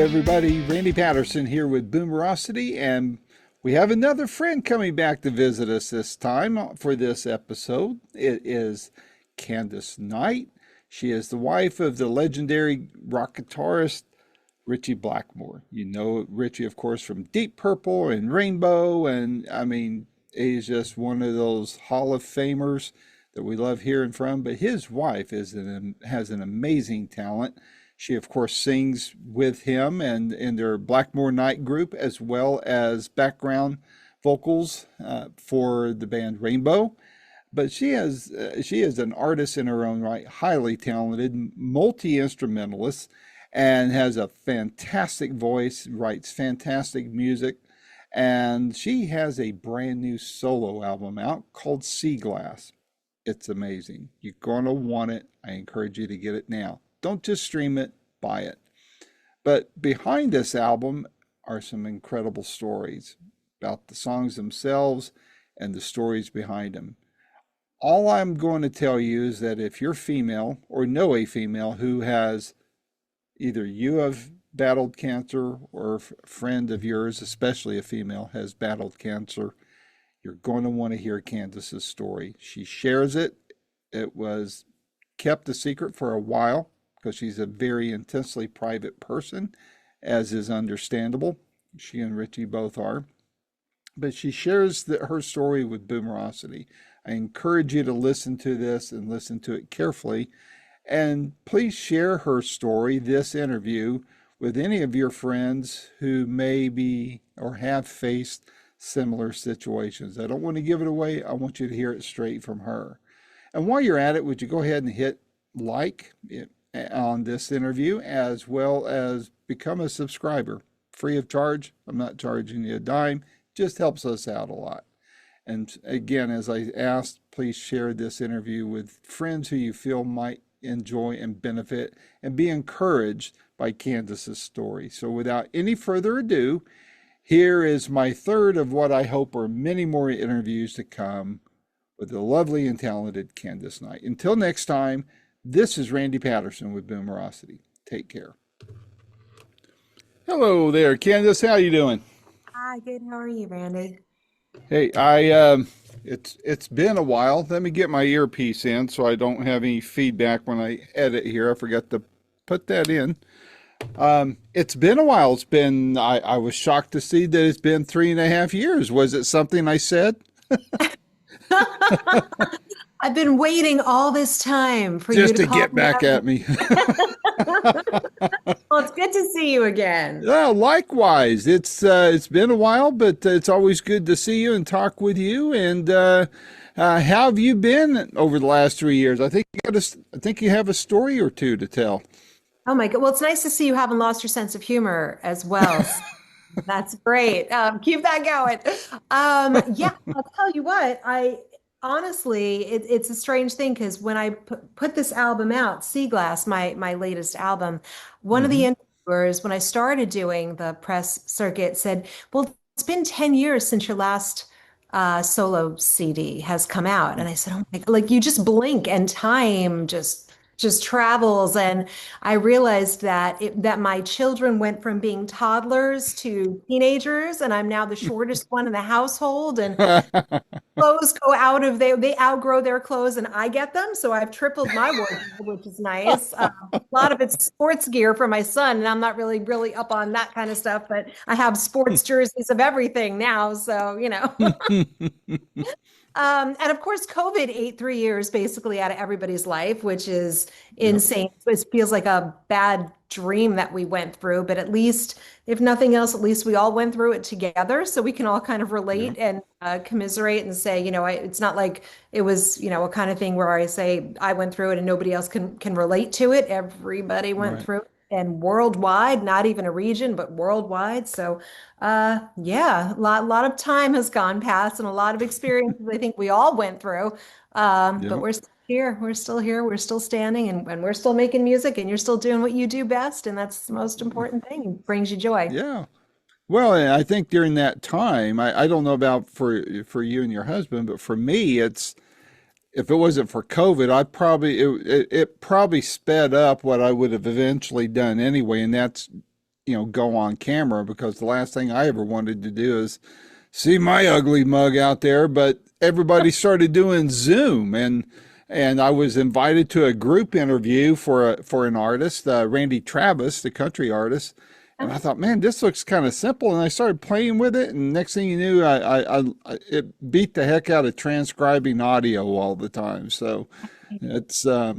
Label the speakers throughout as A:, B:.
A: everybody. Randy Patterson here with Boomerocity, and we have another friend coming back to visit us this time for this episode. It is Candice Night. She is the wife of the legendary rock guitarist Ritchie Blackmore. You know Ritchie, of course, from Deep Purple and Rainbow, and I mean, he's just one of those Hall of Famers that we love hearing from. But his wife has an amazing talent. She, of course, sings with him and in their Blackmore Night group, as well as background vocals for the band Rainbow. But she is an artist in her own right, highly talented, multi-instrumentalist, and has a fantastic voice, writes fantastic music. And she has a brand new solo album out called Sea Glass. It's amazing. You're going to want it. I encourage you to get it now. Don't just stream it, buy it. But behind this album are some incredible stories about the songs themselves and the stories behind them. All I'm going to tell you is that if you're female or know a female who has either you have battled cancer or a friend of yours, especially a female, has battled cancer, you're going to want to hear Candice's story. She shares it. It was kept a secret for a while because she's a very intensely private person, as is understandable. She and Ritchie both are. But she shares her story with Boomerocity. I encourage you to listen to this and listen to it carefully. And please share her story, this interview, with any of your friends who may be or have faced similar situations. I don't want to give it away. I want you to hear it straight from her. And while you're at it, would you go ahead and hit like on this interview, as well as become a subscriber, free of charge. I'm not charging you a dime. Just helps us out a lot. And again, as I asked, please share this interview with friends who you feel might enjoy and benefit and be encouraged by Candice's story. So without any further ado, here is my third of what I hope are many more interviews to come with the lovely and talented Candice Night. Until next time, this is Randy Patterson with Boomerocity. Take care. Hello there, Candice. How you doing?
B: Hi, good. How are you, Randy?
A: Hey, it's been a while. Let me get my earpiece in so I don't have any feedback when I edit here. I forgot to put that in. It's been a while. I was shocked to see that it's been 3.5 years. Was it something I said?
B: I've been waiting all this time for you
A: Just
B: to
A: to
B: call
A: get
B: me
A: back
B: up.
A: at me.
B: Well, it's good to see you again.
A: Yeah, likewise. It's been a while, but it's always good to see you and talk with you. And how have you been over the last 3 years? I think you have a story or two to tell.
B: Oh my God. Well, it's nice to see you haven't lost your sense of humor as well. That's great. Keep that going. Yeah, I'll tell you what, I honestly, it's a strange thing because when I put this album out, Sea Glass, my latest album, one of the
A: Hmm.
B: interviewers, when I started doing the press circuit, said, "Well, it's been 10 years since your last solo CD has come out." And I said, "Oh my God," like you just blink and time just travels. And I realized that my children went from being toddlers to teenagers, and I'm now the shortest one in the household. And clothes go out of they outgrow their clothes and I get them. So I've tripled my wardrobe, which is nice. A lot of it's sports gear for my son, and I'm not really up on that kind of stuff, but I have sports jerseys of everything now. So, you know. And of course, COVID ate 3 years basically out of everybody's life, which is
A: Yep.
B: insane. It feels like a bad dream that we went through, but at least, if nothing else, at least we all went through it together. So we can all kind of
A: Yep.
B: relate and commiserate and say, it's not like it was, a kind of thing where I say I went through it and nobody else can relate to it. Everybody went
A: Right.
B: through it. And worldwide, not even a region, but worldwide. So yeah, a lot of time has gone past and a lot of experiences I think we all went through. But
A: Yep.
B: we're still here. We're still here. We're still standing and we're still making music and you're still doing what you do best. And that's the most important thing. It brings you joy.
A: Yeah. Well, and I think during that time, I don't know about for you and your husband, but for me, it's if it wasn't for COVID, it probably sped up what I would have eventually done anyway, and that's go on camera, because the last thing I ever wanted to do is see my ugly mug out there. But everybody started doing Zoom, and I was invited to a group interview for an artist, Randy Travis, the country artist. And I thought, man, this looks kind of simple. And I started playing with it, and next thing you knew, it beat the heck out of transcribing audio all the time. So it's
B: So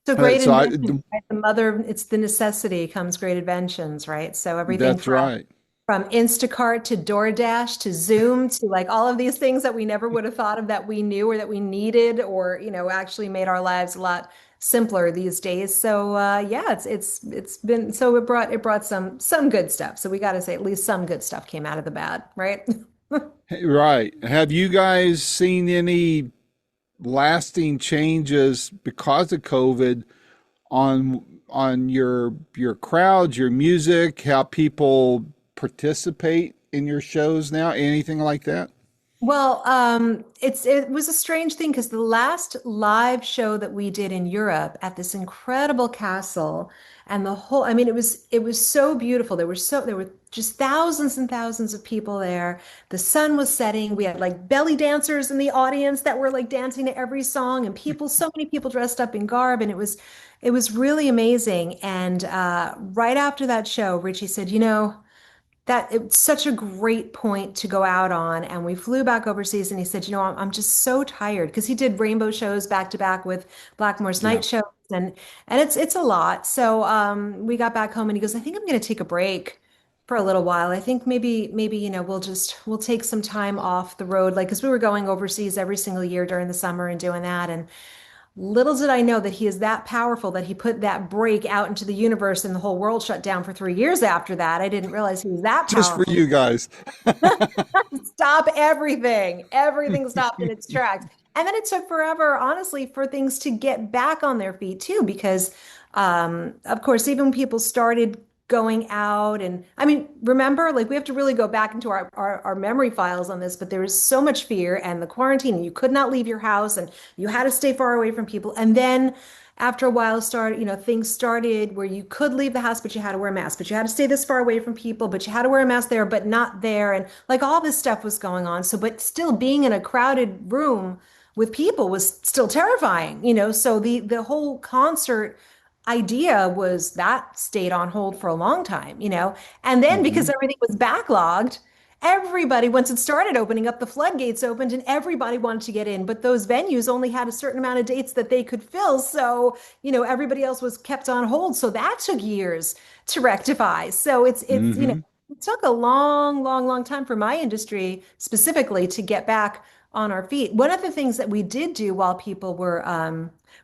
B: great
A: so I
B: inventions, right? The mother, it's the necessity comes great inventions, right? So everything
A: that's
B: from
A: right.
B: Instacart to DoorDash to Zoom to like all of these things that we never would have thought of that we knew or that we needed or, actually made our lives a lot simpler these days. So yeah, it's been so it brought some good stuff. So we got to say at least some good stuff came out of the bad, right?
A: Right. Have you guys seen any lasting changes because of COVID on your crowds, your music, how people participate in your shows now, anything like that?
B: Well, it was a strange thing because the last live show that we did in Europe at this incredible castle and the whole, I mean, it was so beautiful. There were just thousands and thousands of people there. The sun was setting. We had like belly dancers in the audience that were like dancing to every song and so many people dressed up in garb, and it was really amazing. And right after that show, Richie said, that it's such a great point to go out on. And we flew back overseas and he said, I'm just so tired because he did rainbow shows back to back with Blackmore's
A: Yeah.
B: night shows and it's a lot. So we got back home and he goes, I think I'm going to take a break for a little while. I think maybe, we'll take some time off the road. Like, because we were going overseas every single year during the summer and doing that. And little did I know that he is that powerful that he put that break out into the universe and the whole world shut down for 3 years after that. I didn't realize he was that
A: Just for
B: powerful.
A: you guys.
B: Stop everything. Everything stopped in its tracks. And then it took forever, honestly, for things to get back on their feet too, because of course, even when people started going out and I mean, remember, like we have to really go back into our memory files on this, but there was so much fear and the quarantine, and you could not leave your house and you had to stay far away from people. And then after a while things started where you could leave the house, but you had to wear a mask, but you had to stay this far away from people, but you had to wear a mask there, but not there. And like all this stuff was going on. So, but still being in a crowded room with people was still terrifying. So the whole concert idea was that stayed on hold for a long time. And then because
A: Hmm.
B: everything was backlogged, everybody, once it started opening up, the floodgates opened and everybody wanted to get in. But those venues only had a certain amount of dates that they could fill. So, everybody else was kept on hold. So that took years to rectify. So
A: Hmm.
B: it took a long, long, long time for my industry specifically to get back on our feet. One of the things that we did do while people were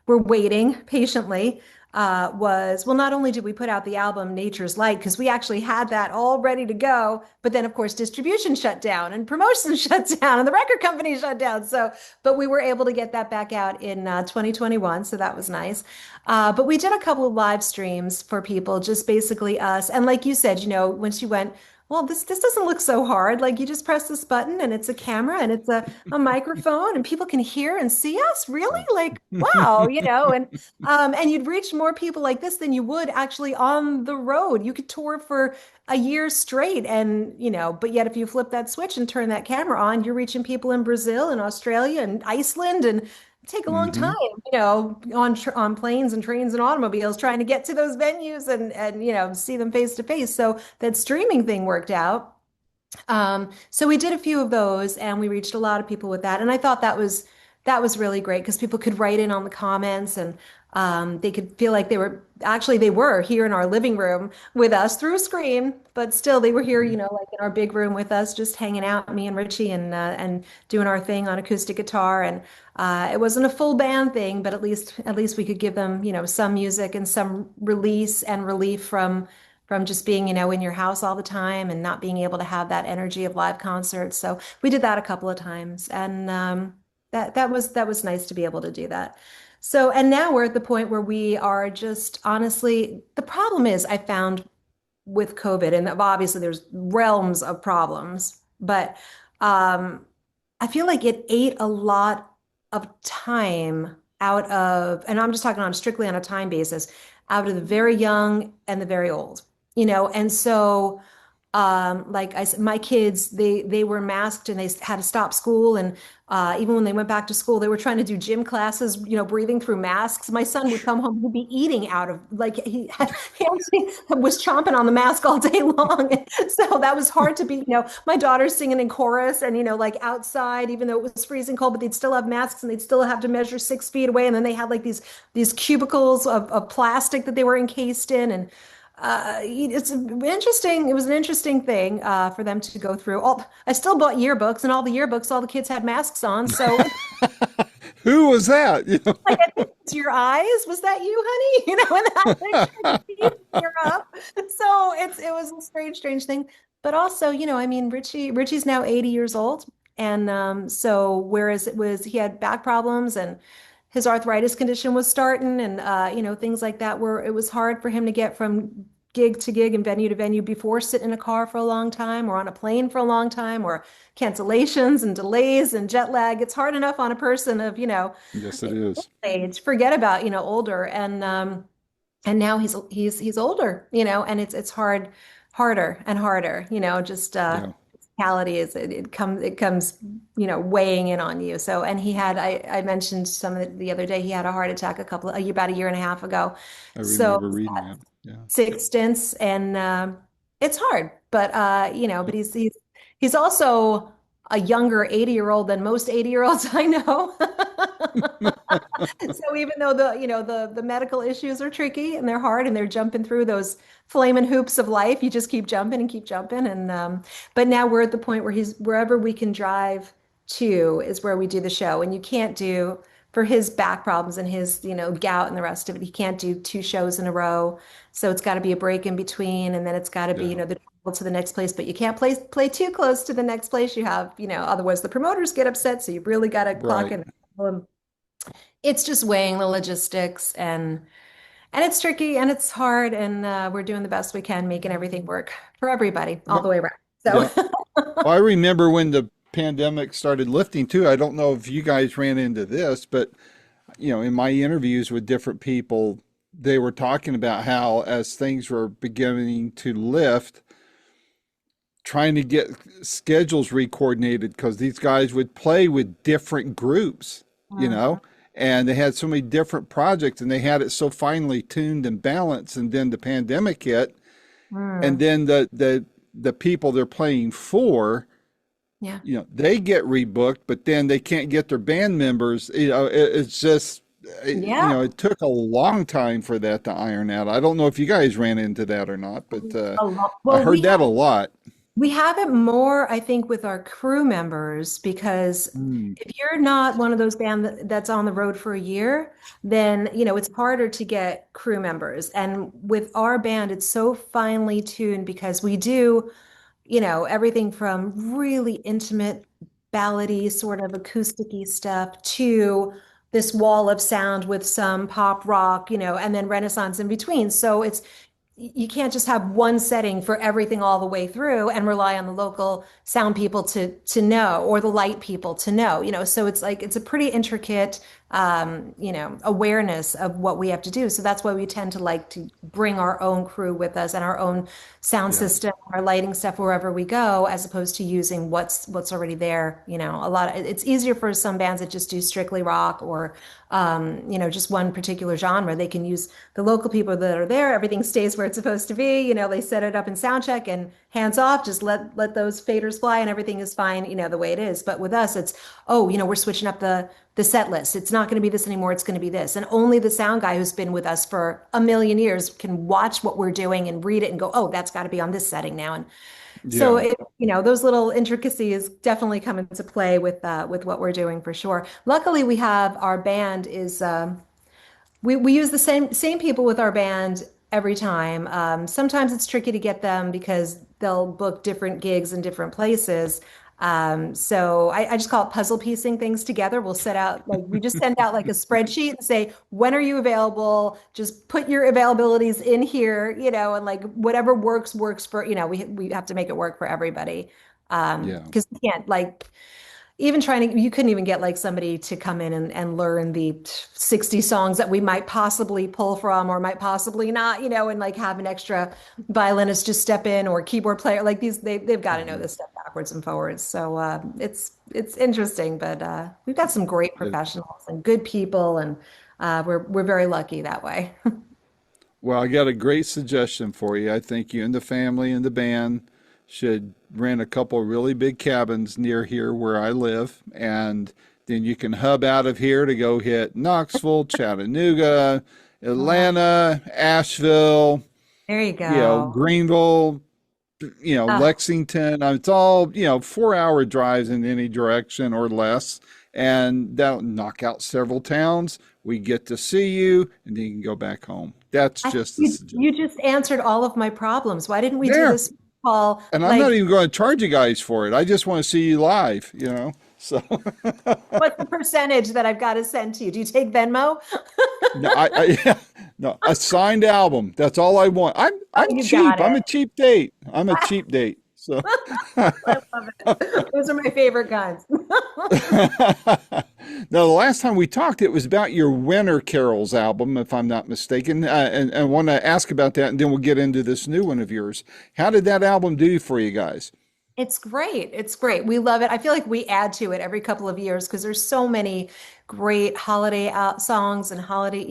B: waiting patiently was, well, not only did we put out the album Nature's Light, because we actually had that all ready to go, but then of course distribution shut down and promotion shut down and the record company shut down. So, but we were able to get that back out in 2021, so that was nice. But we did a couple of live streams for people, just basically us. And like you said, once you went, well, this doesn't look so hard. Like you just press this button and it's a camera and it's a microphone and people can hear and see us. Really? Like, wow, and you'd reach more people like this than you would actually on the road. You could tour for a year straight but yet if you flip that switch and turn that camera on, you're reaching people in Brazil and Australia and Iceland and take a long time,
A: Hmm.
B: on planes and trains and automobiles trying to get to those venues and see them face to face. So that streaming thing worked out. So we did a few of those and we reached a lot of people with that. And I thought that was really great because people could write in on the comments and they could feel like they were here in our living room with us through a screen, but still they were here, like in our big room with us, just hanging out, me and Richie and doing our thing on acoustic guitar. And it wasn't a full band thing, but at least we could give them, some music and some release and relief from just being, in your house all the time and not being able to have that energy of live concerts. So we did that a couple of times, and that was nice to be able to do that. So, and now we're at the point where we are just honestly, the problem is I found with COVID, and obviously there's realms of problems, but um, I feel like it ate a lot of time out of, and I'm just talking on strictly on a time basis, out of the very young and the very old. And so like I said, my kids, they were masked and they had to stop school. And even when they went back to school, they were trying to do gym classes, breathing through masks. My son would come home, he'd be eating out of like he actually was chomping on the mask all day long. So that was hard to be, my daughter's singing in chorus and like outside, even though it was freezing cold, but they'd still have masks and they'd still have to measure 6 feet away. And then they had like these cubicles of plastic that they were encased in. And it's interesting. It was an interesting thing for them to go through. I still bought yearbooks, and all the yearbooks, all the kids had masks on. So,
A: Who was that?
B: like, I think it's your eyes. Was that you, honey? And that like, tear up. So it was a strange thing. But also, I mean, Richie's now 80 years old, and so whereas he had back problems and his arthritis condition was starting and things like that where it was hard for him to get from gig to gig and venue to venue before sitting in a car for a long time or on a plane for a long time or cancellations and delays and jet lag. It's hard enough on a person of
A: Yes, it is.
B: age, forget about older. And now he's older, and it's harder and harder, just
A: Yeah,
B: physicality is it comes weighing in on you. So and he had I mentioned some of the other day he had a heart attack about a year and a half ago.
A: I
B: So
A: remember reading that. Yeah.
B: 6 stints and it's hard, but but he's also a younger 80-year-old than most 80-year-olds I know. So even though the medical issues are tricky and they're hard and they're jumping through those flaming hoops of life, you just keep jumping and keep jumping. And but now we're at the point where he's wherever we can drive to is where we do the show. And you can't do for his back problems and his gout and the rest of it, he can't do 2 shows in a row. So it's got to be a break in between, and then it's got to be
A: Yeah.
B: the travel to the next place. But you can't play too close to the next place. You have otherwise the promoters get upset. So you've really got to clock
A: Right.
B: in. It's just weighing the logistics and it's tricky and it's hard and we're doing the best we can making everything work for everybody all
A: Yeah.
B: the way around.
A: Yeah.
B: So
A: Well, I remember when the pandemic started lifting too. I don't know if you guys ran into this, but in my interviews with different people, they were talking about how as things were beginning to lift, trying to get schedules recoordinated because these guys would play with different groups, you
B: Mhm.
A: know, and they had so many different projects and they had it so finely tuned and balanced. And then the pandemic hit, and
B: Mm.
A: then the people they're playing for,
B: Yeah.
A: they get rebooked, but then they can't get their band members. It's just,
B: Yeah.
A: it took a long time for that to iron out. I don't know if you guys ran into that or not, but
B: A lot.
A: I
B: Well,
A: heard that a lot.
B: we have it more, I think, with our crew members because
A: Mm,
B: if you're not one of those that's on the road for a year, then it's harder to get crew members. And with our band, it's so finely tuned because we do everything from really intimate, ballady, sort of acousticy stuff to this wall of sound with some pop rock, and then Renaissance in between. So you can't just have one setting for everything all the way through and rely on the local sound people to know or the light people to know so it's like it's a pretty intricate awareness of what we have to do, so that's why we tend to like to bring our own crew with us and our own sound
A: yeah,
B: system, our lighting stuff wherever we go, as opposed to using what's already there. A lot of it's easier for some bands that just do strictly rock or just one particular genre. They can use the local people that are there. Everything stays where it's supposed to be. They set it up in sound check and hands off, just let those faders fly and everything is fine, the way it is. But with us, it's, oh, we're switching up the set list. It's not going to be this anymore. It's going to be this. And only the sound guy who's been with us for a million years can watch what we're doing and read it and go, oh, that's got to be on this setting now. And so
A: yeah,
B: those little intricacies definitely come into play with what we're doing for sure. Luckily, we have our band is we use the same people with our band every time. Sometimes it's tricky to get them because they'll book different gigs in different places. So I just call it puzzle piecing things together. We'll set out like we just send out like a spreadsheet and say, when are you available? Just put your availabilities in here, and like whatever works for, we have to make it work for everybody.
A: yeah.
B: Because we can't like even trying to, you couldn't even get like somebody to come in and learn the 60 songs that we might possibly pull from or might possibly not, and like have an extra violinist just step in or keyboard player. Like they've got to know
A: Mhm.
B: this stuff backwards and forwards. So it's interesting, but we've got some great
A: It-
B: professionals and good people, and we're very lucky that way.
A: Well, I got a great suggestion for you. I think you and the family and the band should rent a couple really big cabins near here where I live, and then you can hub out of here to go hit Knoxville, Chattanooga,
B: Uh,
A: Atlanta, Asheville,
B: there you go.
A: Greenville,
B: Uh,
A: Lexington. It's all, 4 hour drives in any direction or less. And that'll knock out several towns. We get to see you, and then you can go back home. That's just the
B: you
A: suggestion.
B: just answered all of my problems. Why didn't we do
A: There.
B: this call
A: And I'm not
B: like
A: even going to charge you guys for it. I just want to see you live. So
B: what's the percentage that I've got to send to you? Do you take Venmo?
A: no, I no, a signed album. That's all I want.
B: Oh,
A: I'm
B: you got
A: cheap. I'm
B: it.
A: a cheap date. I'm a cheap date. So
B: I love it. Those are my favorite kinds.
A: now, the last time we talked, it was about your Winter Carols album, if I'm not mistaken. And I want to ask about that, and then we'll get into this new one of yours. How did that album do for you guys?
B: It's great. It's great. We love it. I feel like we add to it every couple of years because there's so many great holiday songs and holiday,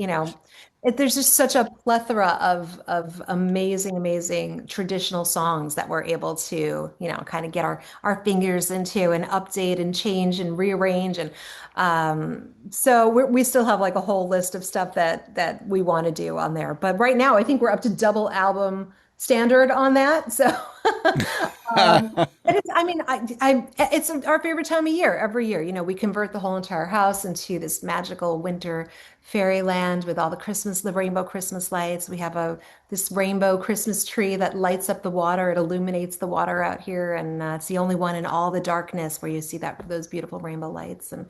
B: there's just such a plethora of amazing, amazing traditional songs that we're able to, kind of get our fingers into and update and change and rearrange. And so we still have like a whole list of stuff that we want to do on there. But right now, I think we're up to double album standard on that. So but it's, I mean, it's our favorite time of year every year. We convert the whole entire house into this magical winter fairyland with all the rainbow Christmas lights. We have this rainbow Christmas tree that lights up the water. It illuminates the water out here, and it's the only one in all the darkness where you see those beautiful rainbow lights. And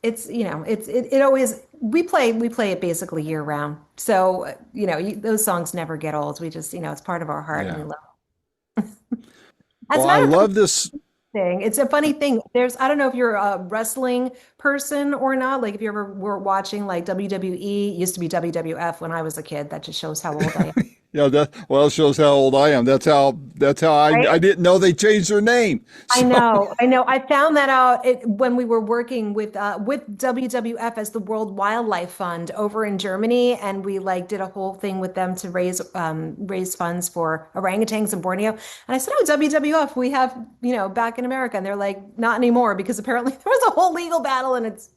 B: it's it always we play it basically year round. So those songs never get old. We just it's part of our heart, and we
A: Yeah.
B: love. As
A: Well,
B: a
A: I
B: matter of
A: love this.
B: thing. It's a funny thing. I don't know if you're a wrestling person or not. Like if you ever were watching like WWE, used to be WWF when I was a kid. That just shows how old I am.
A: That shows how old I am. That's how I
B: Right?
A: didn't know they changed their name.
B: I
A: So
B: know, I know. I found that out when we were working with WWF as the World Wildlife Fund over in Germany, and we like did a whole thing with them to raise funds for orangutans in Borneo. And I said, "Oh, WWF, we have back in America," and they're like, "Not anymore," because apparently there was a whole legal battle, and it's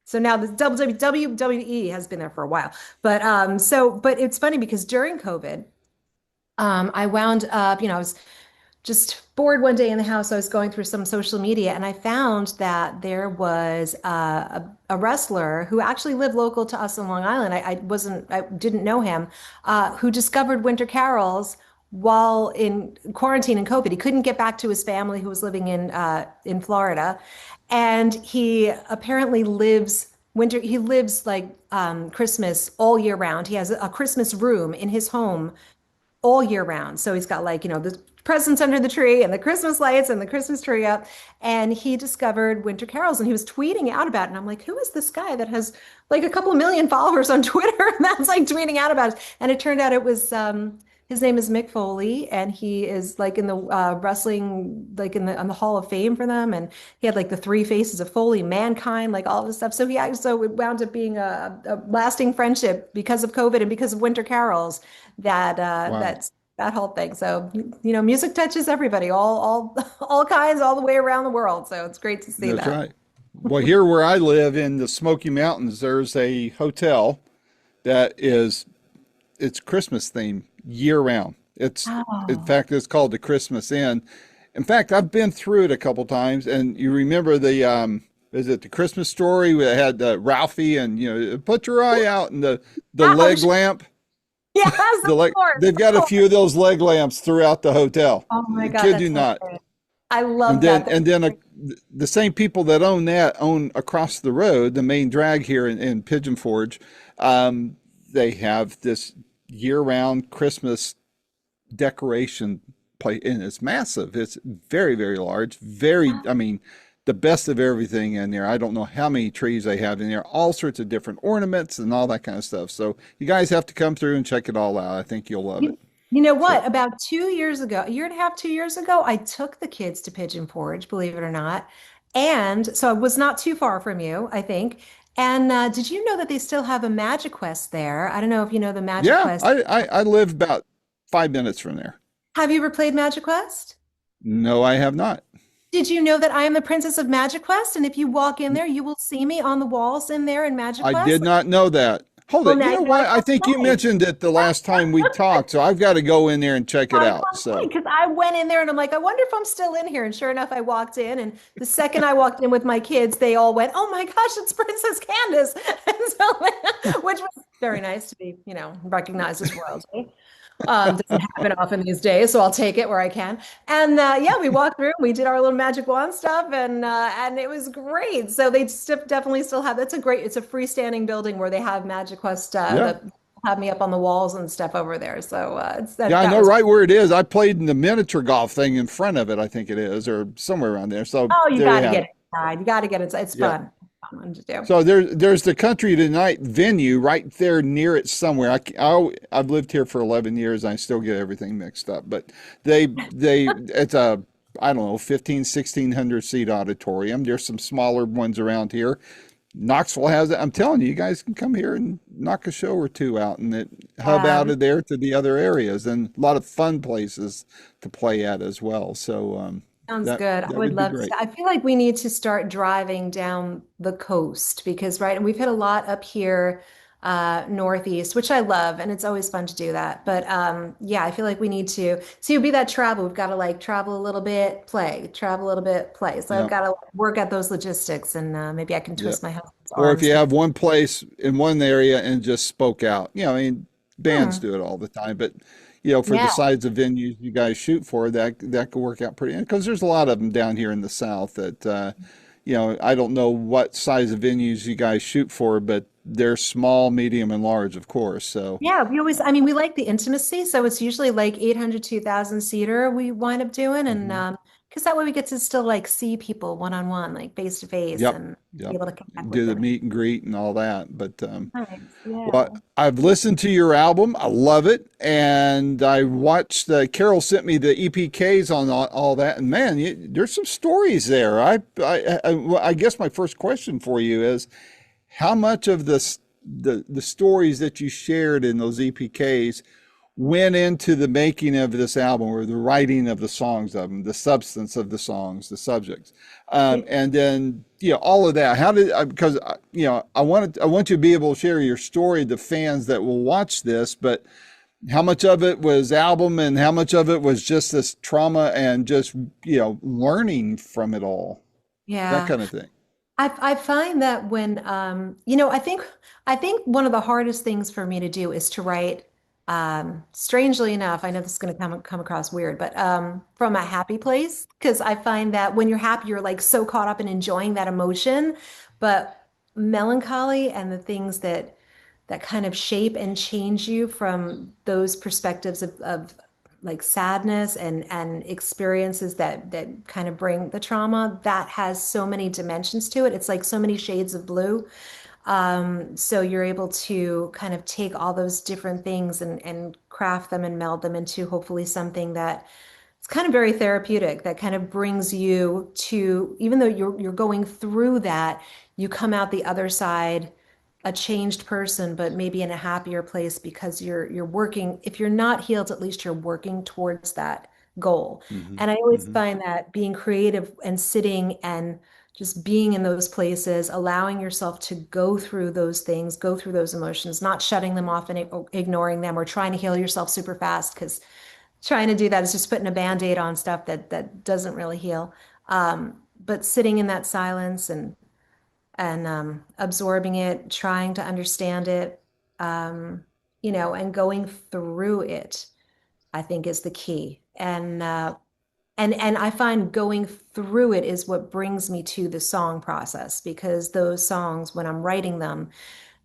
B: so now the WWE has been there for a while. But it's funny because during COVID, I wound up, I was just bored one day in the house. I was going through some social media and I found that there was a wrestler who actually lived local to us in Long Island. I didn't know him, who discovered winter carols while in quarantine and COVID. He couldn't get back to his family who was living in Florida. And he apparently he lives like Christmas all year round. He has a Christmas room in his home all year round. So he's got like, the presents under the tree and the Christmas lights and the Christmas tree up. And he discovered winter carols and he was tweeting out about it. And I'm like, who is this guy that has like a couple of million followers on Twitter? And that's like tweeting out about it. And it turned out it was, his name is Mick Foley, and he is like in the wrestling, like on the Hall of Fame for them. And he had like the three faces of Foley, mankind, like all this stuff. So it wound up being a lasting friendship because of COVID and because of winter carols
A: wow,
B: that whole thing. So, music touches everybody, all kinds, all the way around the world. So it's great to see
A: that's
B: that.
A: right. Well, here where I live in the Smoky Mountains, there's a hotel that is it's Christmas theme year round. In
B: Oh,
A: fact, it's called the Christmas Inn. In fact, I've been through it a couple times, and you remember is it the Christmas Story where it had Ralphie and put your eye out and the
B: yeah, oh,
A: leg lamp.
B: yes, of course,
A: They've
B: of
A: got a
B: course.
A: few of those leg lamps throughout the hotel.
B: Oh my God,
A: Kid you
B: that's
A: not.
B: hilarious. I
A: And
B: love
A: then
B: that.
A: and then the same people that own that own across the road, the main drag here in Pigeon Forge. They have this year-round Christmas decoration play, and it's massive. It's very, very large. Very, I mean, the best of everything in there. I don't know how many trees they have in there, all sorts of different ornaments and all that kind of stuff. So you guys have to come through and check it all out. I think you'll love it.
B: You know
A: So
B: what? About 2 years ago, a year and a half, 2 years ago, I took the kids to Pigeon Forge, believe it or not. And so I was not too far from you, I think. And did you know that they still have a Magic Quest there? I don't know if you know the Magic
A: yeah,
B: Quest.
A: I live about 5 minutes from there.
B: Have you ever played Magic Quest?
A: No, I have not.
B: Did you know that I am the Princess of Magic Quest? And if you walk in there, you will see me on the walls in there in Magic
A: I
B: Quest.
A: did not know that. Hold
B: Well,
A: it. You
B: now
A: know
B: you gotta
A: what? I
B: come
A: think you
B: play.
A: mentioned it the last time we talked, so I've got to go in there and check it
B: Gotta
A: out.
B: come play
A: So,
B: because I went in there and I'm like, I wonder if I'm still in here. And sure enough, I walked in, and the second I walked in with my kids, they all went, "Oh my gosh, it's Princess Candace!" And so, which was very nice to be, recognized as royalty. Doesn't happen often these days, so I'll take it where I can. And yeah, we walked through, we did our little magic wand stuff, and it was great. So they definitely still have. It's a freestanding building where they have Magic Quest
A: yeah.
B: that have me up on the walls and stuff over there. So
A: Yeah, I
B: that
A: know
B: was.
A: right where it is. I played in the miniature golf thing in front of it, I think it is, or somewhere around there. So
B: Oh, you
A: there you
B: got to
A: have
B: get
A: it.
B: inside. You got to get inside. It's
A: Yeah.
B: fun. Fun to do.
A: So there's the Country Tonight venue right there near it somewhere. I've lived here for 11 years. And I still get everything mixed up, but it's a I don't know 1600 seat auditorium. There's some smaller ones around here. Knoxville has it. I'm telling you, you guys can come here and knock a show or two out and it hub out
B: Um,
A: of there to the other areas and a lot of fun places to play at as well. So
B: Sounds
A: that
B: good. I
A: that
B: would
A: would be
B: love to.
A: great.
B: I feel like we need to start driving down the coast because, right, and we've hit a lot up here, northeast, which I love, and it's always fun to do that. But yeah, I feel like we need to. So it'd be that travel. We've got to like travel a little bit, play, travel a little bit, play. So I've
A: Yeah,
B: got to work at those logistics, and maybe I can
A: yeah.
B: twist my husband's
A: Or if
B: arms
A: you
B: to.
A: have one place in one area and just spoke out, I mean, bands
B: Hmm.
A: do it all the time, but for the
B: Yeah.
A: size of venues you guys shoot for, that could work out pretty. Because there's a lot of them down here in the South that, I don't know what size of venues you guys shoot for, but they're small, medium, and large, of course. So,
B: Yeah, I mean, we like the intimacy. So it's usually like 800, 2,000 seater we wind up doing. And
A: mhm.
B: because that way we get to still like see people one on one, like face to face
A: Yep,
B: and be
A: yep.
B: able to connect with
A: Do the
B: them.
A: meet and greet and all that, but
B: Nice.
A: well,
B: Yeah.
A: I've listened to your album. I love it. And I watched Carol sent me the EPKs on all that. And man, there's some stories there. Well, I guess my first question for you is how much of the stories that you shared in those EPKs went into the making of this album or the writing of the songs of them, the substance of the songs, the subjects, and then all of that. How did because I want you to be able to share your story to fans that will watch this, but how much of it was album and how much of it was just this trauma and just learning from it all, that
B: Yeah.
A: kind of thing.
B: I find that when I think one of the hardest things for me to do is to write, strangely enough, I know this is going to come across weird, but from a happy place, because I find that when you're happy, you're like so caught up in enjoying that emotion, but melancholy and the things that kind of shape and change you from those perspectives of like sadness and experiences that kind of bring the trauma that has so many dimensions to it. It's like so many shades of blue. So you're able to kind of take all those different things and craft them and meld them into hopefully something that it's kind of very therapeutic that kind of brings you to, even though you're going through that, you come out the other side a changed person, but maybe in a happier place because you're working, if you're not healed, at least you're working towards that goal.
A: Hmm.
B: And I always
A: Hmm.
B: find that being creative and sitting and just being in those places, allowing yourself to go through those things, go through those emotions, not shutting them off and ignoring them or trying to heal yourself super fast because trying to do that is just putting a band-aid on stuff that doesn't really heal. But sitting in that silence and absorbing it, trying to understand it, um, and going through it, I think is the key. And I find going through it is what brings me to the song process because those songs, when I'm writing them,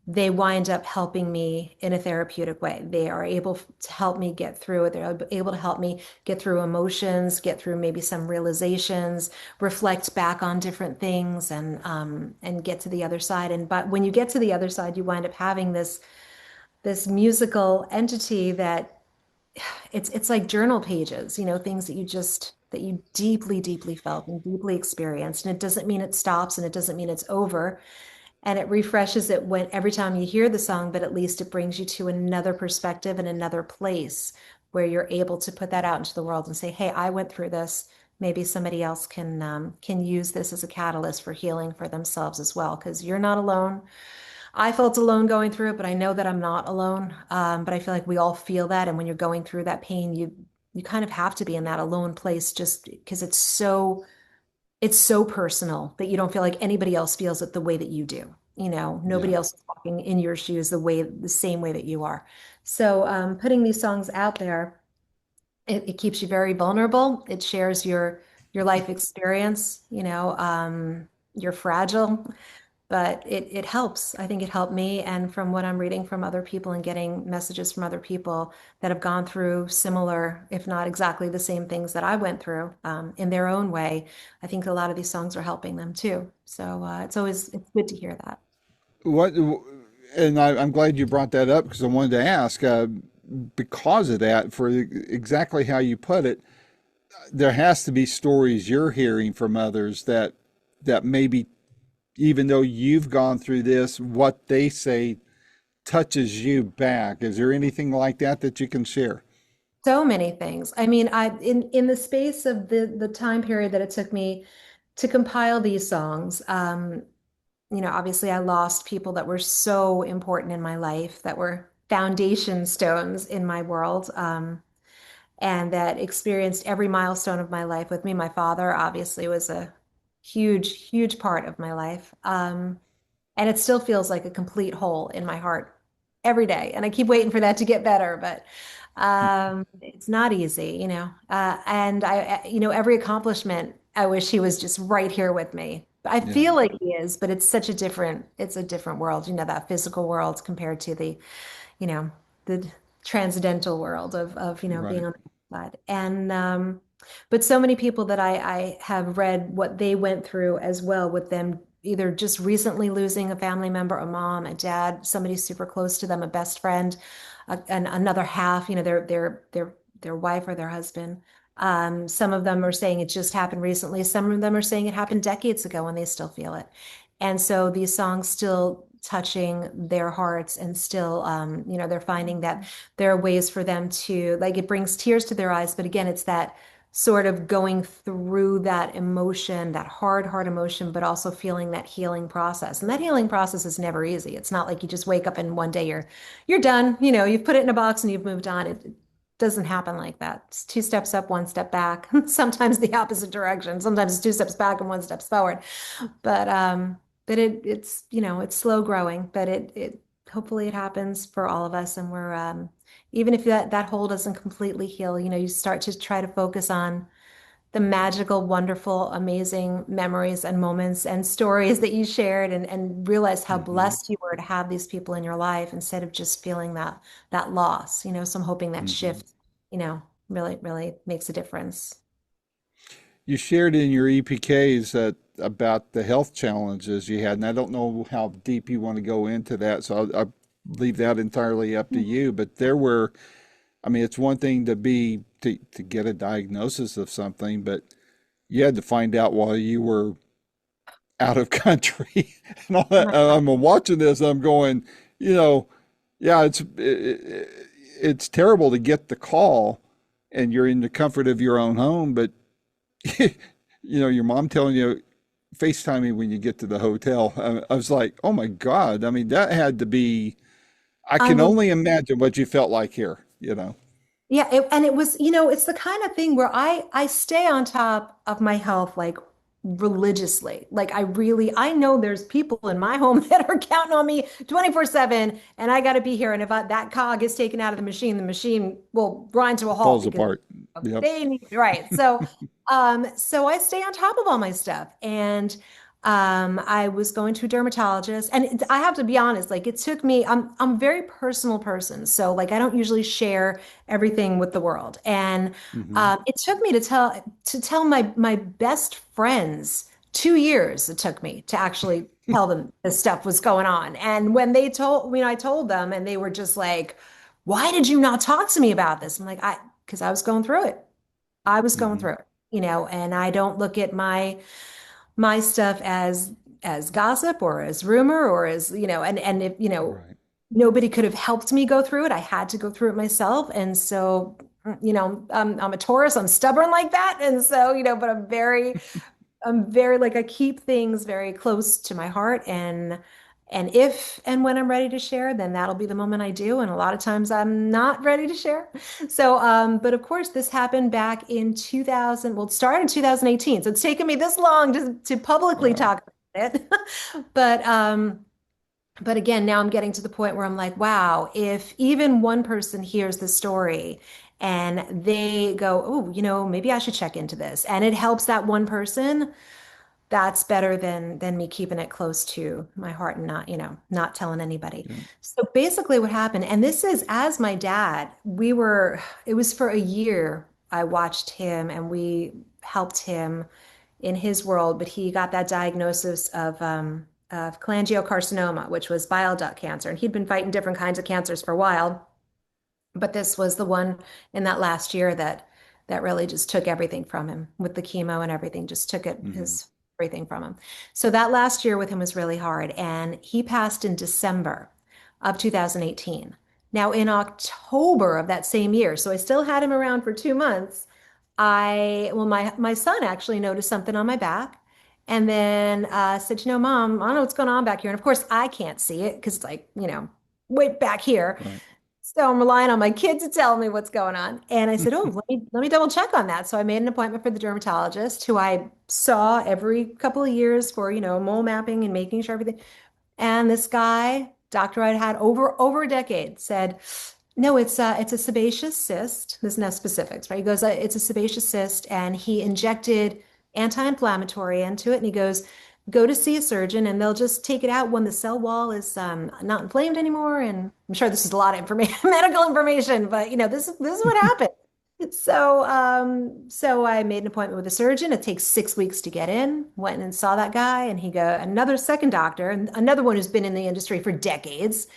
B: they wind up helping me in a therapeutic way. They are able to help me get through it. They're able to help me get through emotions, get through maybe some realizations, reflect back on different things, and get to the other side. And but when you get to the other side, you wind up having this musical entity that it's like journal pages, things that you deeply, deeply felt and deeply experienced. And it doesn't mean it stops and it doesn't mean it's over. And it refreshes it when every time you hear the song, but at least it brings you to another perspective and another place where you're able to put that out into the world and say, "Hey, I went through this. Maybe somebody else can use this as a catalyst for healing for themselves as well, because you're not alone." I felt alone going through it, but I know that I'm not alone. But I feel like we all feel that, and when you're going through that pain, you kind of have to be in that alone place just because it's so personal that you don't feel like anybody else feels it the way that you do. Nobody
A: Yeah.
B: else is walking in your shoes the same way that you are. So putting these songs out there, it keeps you very vulnerable. It shares your life experience. You're fragile, but it helps. I think it helped me. And from what I'm reading from other people and getting messages from other people that have gone through similar, if not exactly the same things that I went through in their own way, I think a lot of these songs are helping them too. So it's good to hear that.
A: What, and I'm glad you brought that up because I wanted to ask, because of that, for exactly how you put it, there has to be stories you're hearing from others that maybe even though you've gone through this, what they say touches you back. Is there anything like that you can share?
B: So many things. I mean, in the space of the time period that it took me to compile these songs, obviously I lost people that were so important in my life, that were foundation stones in my world, and that experienced every milestone of my life with me. My father obviously was a huge, huge part of my life. And it still feels like a complete hole in my heart every day. And I keep waiting for that to get better, but it's not easy, and every accomplishment, I wish he was just right here with me. I
A: Yeah,
B: feel like he is, but it's a different world, that physical world compared to the transcendental world of being
A: right.
B: on the side. And but so many people that I have read what they went through as well, with them either just recently losing a family member, a mom, a dad, somebody super close to them, a best friend, and another half, their wife or their husband. Some of them are saying it just happened recently. Some of them are saying it happened decades ago and they still feel it. And so these songs still touching their hearts, and still, they're finding that there are ways for them to, like, it brings tears to their eyes. But again, it's that sort of going through that emotion, that hard, hard emotion, but also feeling that healing process. And that healing process is never easy. It's not like you just wake up and one day you're done. You've put it in a box and you've moved on. It doesn't happen like that. It's two steps up, one step back. Sometimes the opposite direction. Sometimes it's two steps back and one step forward. But it's slow growing, but it hopefully it happens for all of us. And we're even if that hole doesn't completely heal, you start to try to focus on the magical, wonderful, amazing memories and moments and stories that you shared, and realize how
A: Hmm.
B: blessed you were to have these people in your life instead of just feeling that loss. So I'm hoping that
A: Hmm.
B: shift, really, really makes a difference.
A: You shared in your EPKs that about the health challenges you had, and I don't know how deep you want to go into that, so I'll leave that entirely up to you. But there were, I mean, it's one thing to get a diagnosis of something, but you had to find out while you were out of country and all that. I'm watching this, I'm going, you know, yeah, it's terrible to get the call and you're in the comfort of your own home, but your mom telling you FaceTime me when you get to the hotel. I was like, oh my God. I mean, that had to be, I can only imagine what you felt like here.
B: Yeah, and it was, it's the kind of thing where I stay on top of my health, like, religiously. Like, I know there's people in my home that are counting on me 24/7, and I got to be here. And if that cog is taken out of the machine will grind to a halt
A: Falls
B: because
A: apart. Yep.
B: they need, right. So I stay on top of all my stuff. And I was going to a dermatologist, and I have to be honest, like it took me, I'm a very personal person, so like I don't usually share everything with the world. And
A: Hmm.
B: it took me to tell my best friends 2 years it took me to actually tell them this stuff was going on. And when they told me, I told them, and they were just like, "Why did you not talk to me about this?" I'm like, because I was going through it. I was going
A: Hmm.
B: through it, and I don't look at my stuff as gossip or as rumor or as, and if,
A: Right.
B: nobody could have helped me go through it. I had to go through it myself. And so, I'm a Taurus, I'm stubborn like that. And so, but I'm very like I keep things very close to my heart, and if and when I'm ready to share, then that'll be the moment I do. And a lot of times I'm not ready to share. So but of course this happened back in 2000, well, it started in 2018. So it's taken me this long to publicly
A: Wow.
B: talk about it. But but again, now I'm getting to the point where I'm like, wow, if even one person hears the story and they go, oh, maybe I should check into this, and it helps that one person, that's better than me keeping it close to my heart and not telling anybody.
A: Yeah.
B: So basically what happened, and this is as my dad, it was for a year I watched him and we helped him in his world, but he got that diagnosis of cholangiocarcinoma, which was bile duct cancer. And he'd been fighting different kinds of cancers for a while. But this was the one in that last year that really just took everything from him with the chemo and everything, just took it
A: Hmm.
B: his everything from him. So that last year with him was really hard. And he passed in December of 2018. Now in October of that same year, so I still had him around for 2 months. My son actually noticed something on my back and then said, Mom, I don't know what's going on back here. And of course I can't see it because it's like, way back here.
A: Right.
B: So I'm relying on my kid to tell me what's going on. And I said, "Oh, let me double check on that." So I made an appointment for the dermatologist who I saw every couple of years for, mole mapping and making sure everything. And this guy, doctor I'd had over a decade, said, "No, it's a sebaceous cyst. There's no specifics, right?" He goes, "It's a sebaceous cyst," and he injected anti-inflammatory into it. And he goes, "Go to see a surgeon, and they'll just take it out when the cell wall is not inflamed anymore." And I'm sure this is a lot of information, medical information, but this is what happened. So I made an appointment with a surgeon. It takes 6 weeks to get in. Went and saw that guy, and another second doctor, and another one who's been in the industry for decades.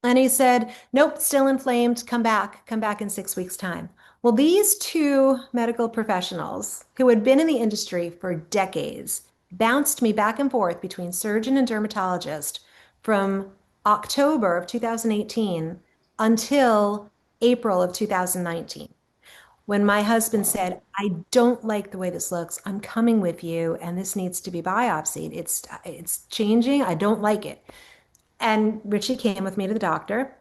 B: And he said, "Nope, still inflamed. Come back in 6 weeks' time." Well, these two medical professionals who had been in the industry for decades bounced me back and forth between surgeon and dermatologist from October of 2018 until April of 2019. When my husband
A: Wow.
B: said, "I don't like the way this looks. I'm coming with you, and this needs to be biopsied. It's changing. I don't like it." And Richie came with me to the doctor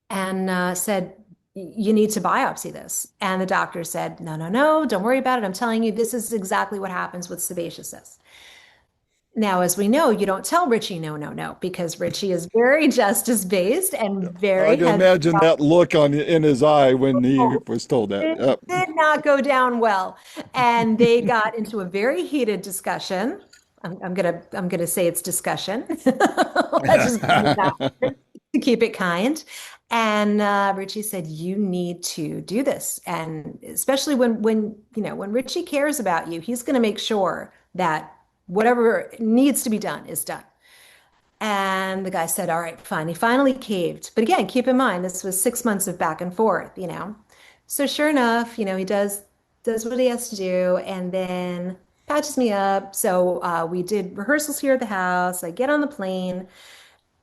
B: and said, "You need to biopsy this." And the doctor said, "No, no, no, don't worry about it. I'm telling you, this is exactly what happens with sebaceous cysts." Now, as we know, you don't tell Richie no, no, no, because Richie is very justice based and
A: I
B: very
A: can
B: has.
A: imagine that look on in his eye when he was told that.
B: It
A: Yep.
B: did not go down well. And they got into a very heated discussion. I'm gonna say it's discussion. Let's just go with that word to keep it kind. And Richie said, "You need to do this." And especially when Richie cares about you, he's gonna make sure that whatever needs to be done is done. And the guy said, "All right, fine." He finally caved. But again, keep in mind, this was 6 months of back and forth. So sure enough, he does what he has to do and then patches me up. So we did rehearsals here at the house. I get on the plane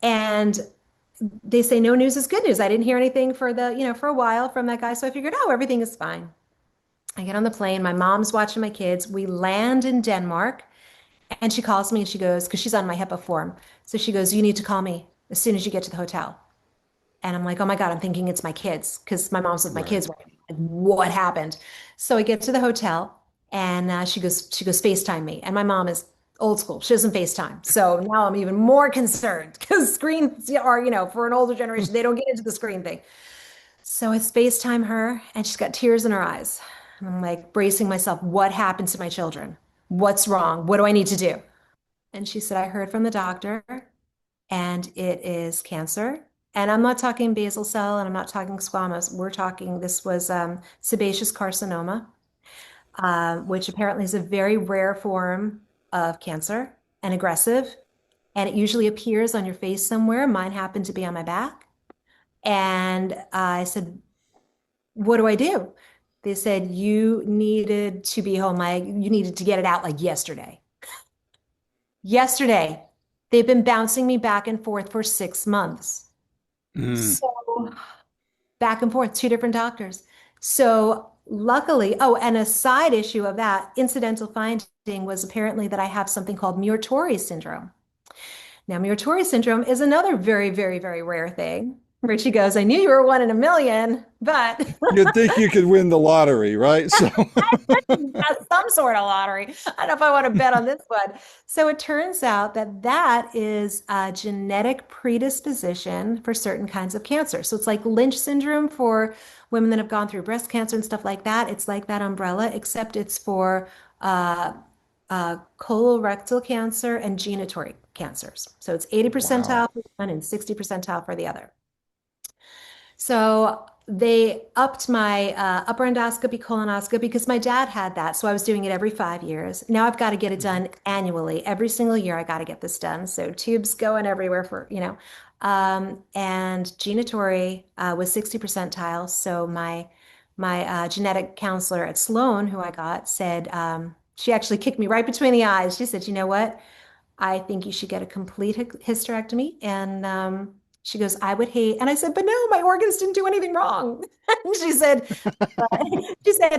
B: and they say no news is good news. I didn't hear anything for a while from that guy. So I figured, oh, everything is fine. I get on the plane. My mom's watching my kids. We land in Denmark. And she calls me and she goes, because she's on my HIPAA form. So she goes, "You need to call me as soon as you get to the hotel." And I'm like, oh my God, I'm thinking it's my kids because my mom's with my
A: Right.
B: kids. Right now. Like, what happened? So I get to the hotel and she goes FaceTime me. And my mom is old school. She doesn't FaceTime. So now I'm even more concerned because screens are, for an older generation, they don't get into the screen thing. So I FaceTime her and she's got tears in her eyes. And I'm like bracing myself. What happened to my children? What's wrong? What do I need to do? And she said, I heard from the doctor and it is cancer. And I'm not talking basal cell and I'm not talking squamous. We're talking, this was sebaceous carcinoma, which apparently is a very rare form of cancer and aggressive. And it usually appears on your face somewhere. Mine happened to be on my back. And I said, what do I do? They said, you needed to be home. You needed to get it out like yesterday. Yesterday. They've been bouncing me back and forth for 6 months.
A: Mm.
B: So back and forth, two different doctors. So luckily, oh, and a side issue of that incidental finding was apparently that I have something called Muir-Torre syndrome. Now, Muir-Torre syndrome is another very, very, very rare thing. Richie goes, I knew you were one in a million, but
A: You'd think you could win the lottery, right? So,
B: some sort of lottery. I don't know if I want to bet on this one. So it turns out that that is a genetic predisposition for certain kinds of cancer. So it's like Lynch syndrome for women that have gone through breast cancer and stuff like that. It's like that umbrella, except it's for colorectal cancer and genitourinary cancers. So it's 80
A: wow.
B: percentile for one and 60 percentile for the other. So they upped my upper endoscopy, colonoscopy because my dad had that. So I was doing it every 5 years. Now I've got to get it
A: Mhm.
B: done annually. Every single year I got to get this done. So tubes going everywhere for. And genitory was 60 percentile. So my genetic counselor at Sloan, who I got, said she actually kicked me right between the eyes. She said, you know what? I think you should get a complete hysterectomy. And she goes, I would hate. And I said, but no, my organs didn't do anything wrong. And she said,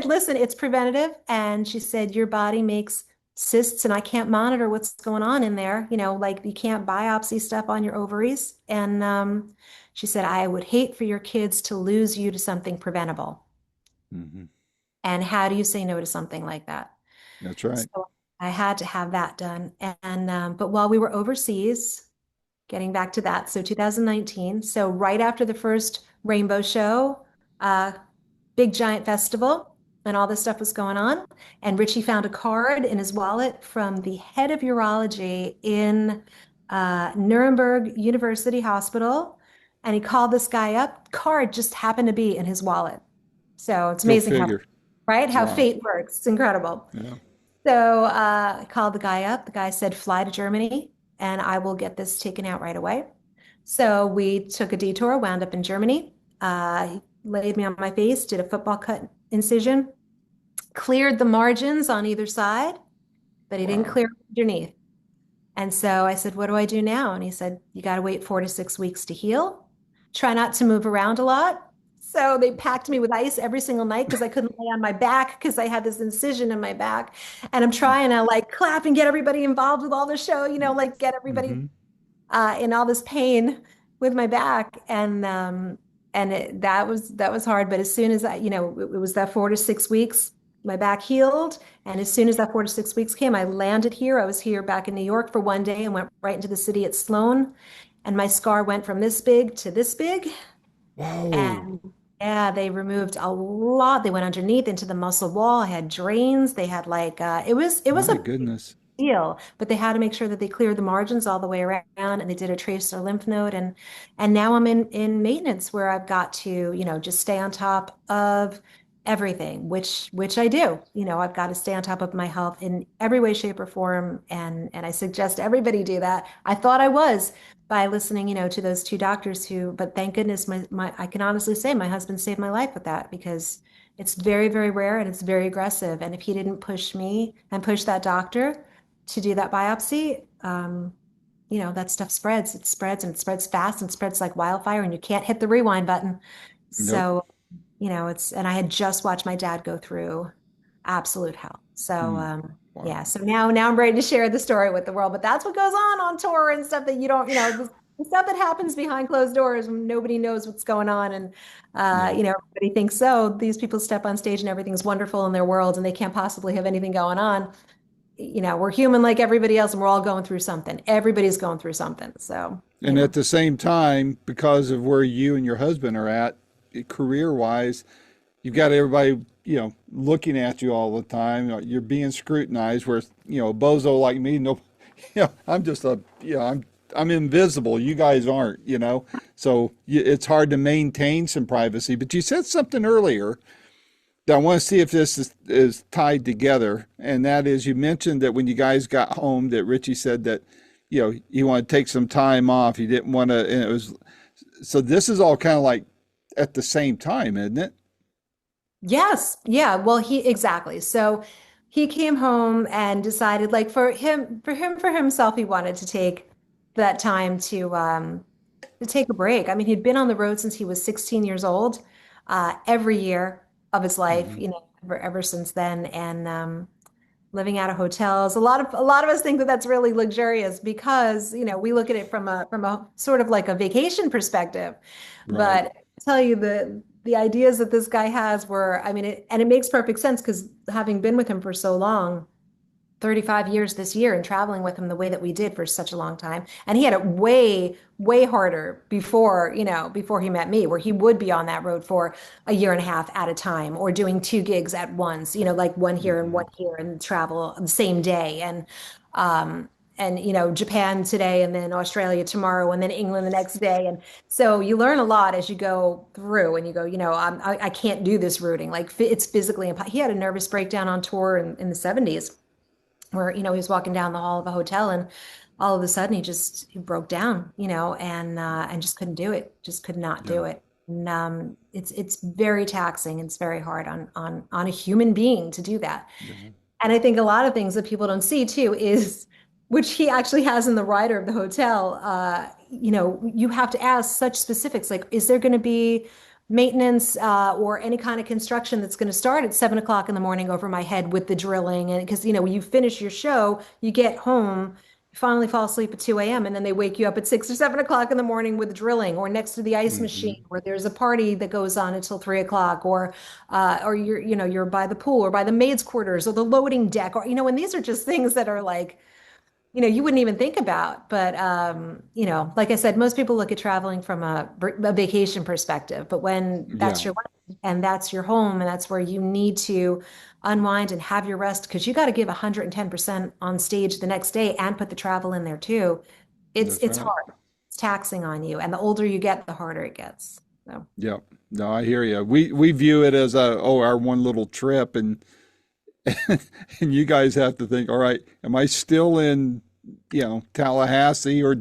B: listen, it's preventative. And she said, your body makes cysts and I can't monitor what's going on in there. Like you can't biopsy stuff on your ovaries. And she said, I would hate for your kids to lose you to something preventable.
A: Mhm.
B: And how do you say no to something like that?
A: That's right.
B: So I had to have that done. And but while we were overseas, getting back to that, so 2019, so right after the first Rainbow Show, uh, big giant festival, and all this stuff was going on, and Richie found a card in his wallet from the head of urology in Nuremberg University Hospital, and he called this guy up. Card just happened to be in his wallet. So it's
A: Go
B: amazing how,
A: figure.
B: right? How
A: Wow.
B: fate works. It's incredible.
A: Yeah.
B: So I called the guy up. The guy said, fly to Germany and I will get this taken out right away. So we took a detour, wound up in Germany. He laid me on my face, did a football cut incision, cleared the margins on either side, but he didn't
A: Wow.
B: clear underneath. And so I said, what do I do now? And he said, you got to wait 4 to 6 weeks to heal. Try not to move around a lot. So they packed me with ice every single night because I couldn't lay on my back because I had this incision in my back. And I'm trying to like clap and get everybody involved with all the show, like get everybody
A: Mm-hmm.
B: in all this pain with my back. And that was hard. But as soon as it was that 4 to 6 weeks, my back healed. And as soon as that 4 to 6 weeks came, I landed here. I was here back in New York for one day and went right into the city at Sloan. And my scar went from this big to this big.
A: Whoa.
B: And yeah, they removed a lot. They went underneath into the muscle wall. I had drains. They had like it was
A: My
B: a
A: goodness.
B: deal, but they had to make sure that they cleared the margins all the way around and they did a tracer lymph node and now I'm in maintenance where I've got to, just stay on top of everything, which I do. I've got to stay on top of my health in every way, shape, or form. And I suggest everybody do that. I thought I was by listening, to those two doctors but thank goodness my I can honestly say my husband saved my life with that because it's very, very rare and it's very aggressive. And if he didn't push me and push that doctor, to do that biopsy, that stuff spreads. It spreads and it spreads fast and spreads like wildfire, and you can't hit the rewind button.
A: Nope.
B: So, and I had just watched my dad go through absolute hell. So,
A: Mm.
B: yeah.
A: Wow.
B: So now I'm ready to share the story with the world. But that's what goes on tour and stuff that you don't, the stuff that happens behind closed doors when nobody knows what's going on. And,
A: Yeah.
B: everybody thinks, so these people step on stage and everything's wonderful in their world and they can't possibly have anything going on. We're human like everybody else and we're all going through something. Everybody's going through something. So,
A: And at the same time, because of where you and your husband are at, career wise, you've got everybody, looking at you all the time. You're being scrutinized. Where, a bozo like me, no, Yeah, I'm just a, I'm invisible. You guys aren't, So it's hard to maintain some privacy. But you said something earlier that I want to see if this is tied together. And that is, you mentioned that when you guys got home, that Richie said that, you want to take some time off. You didn't want to, and it was, so this is all kind of like at the same time, isn't it?
B: Yes, yeah. Well, he exactly. So he came home and decided, like for himself, he wanted to take that time to take a break. I mean, he'd been on the road since he was 16 years old, every year of his life,
A: Hmm.
B: ever since then, and living out of hotels. A lot of us think that that's really luxurious because, we look at it from a sort of like a vacation perspective.
A: Right.
B: But I tell you the ideas that this guy has were, I mean, and it makes perfect sense because having been with him for so long, 35 years this year and traveling with him the way that we did for such a long time. And he had it way, way harder before he met me, where he would be on that road for a year and a half at a time or doing two gigs at once, like one here and
A: Hmm.
B: one here and travel the same day. Um, Japan today and then Australia tomorrow and then England the next day. And so you learn a lot as you go through and you go, I can't do this routing. Like it's physically impossible. He had a nervous breakdown on tour in the 70s where he was walking down the hall of a hotel and all of a sudden he broke down, and just couldn't do it, just could not
A: Yeah.
B: do it. And it's very taxing. It's very hard on a human being to do that.
A: Yeah.
B: And I think a lot of things that people don't see too is, which he actually has in the rider of the hotel, you have to ask such specifics, like, is there going to be maintenance or any kind of construction that's going to start at 7 o'clock in the morning over my head with the drilling? And because, when you finish your show, you get home, you finally fall asleep at 2 a.m. and then they wake you up at 6 or 7 o'clock in the morning with drilling or next to the ice
A: Hmm.
B: machine where there's a party that goes on until 3 o'clock or you're by the pool or by the maids' quarters or the loading deck or and these are just things that are like you wouldn't even think about. But like I said, most people look at traveling from a vacation perspective. But when that's
A: Yeah.
B: your life and that's your home and that's where you need to unwind and have your rest because you got to give 110% on stage the next day and put the travel in there too. It's
A: That's
B: it's
A: right.
B: hard. It's taxing on you, and the older you get, the harder it gets. So.
A: Yep. No, I hear you. We view it as our one little trip, and and you guys have to think, all right, am I still in, Tallahassee, or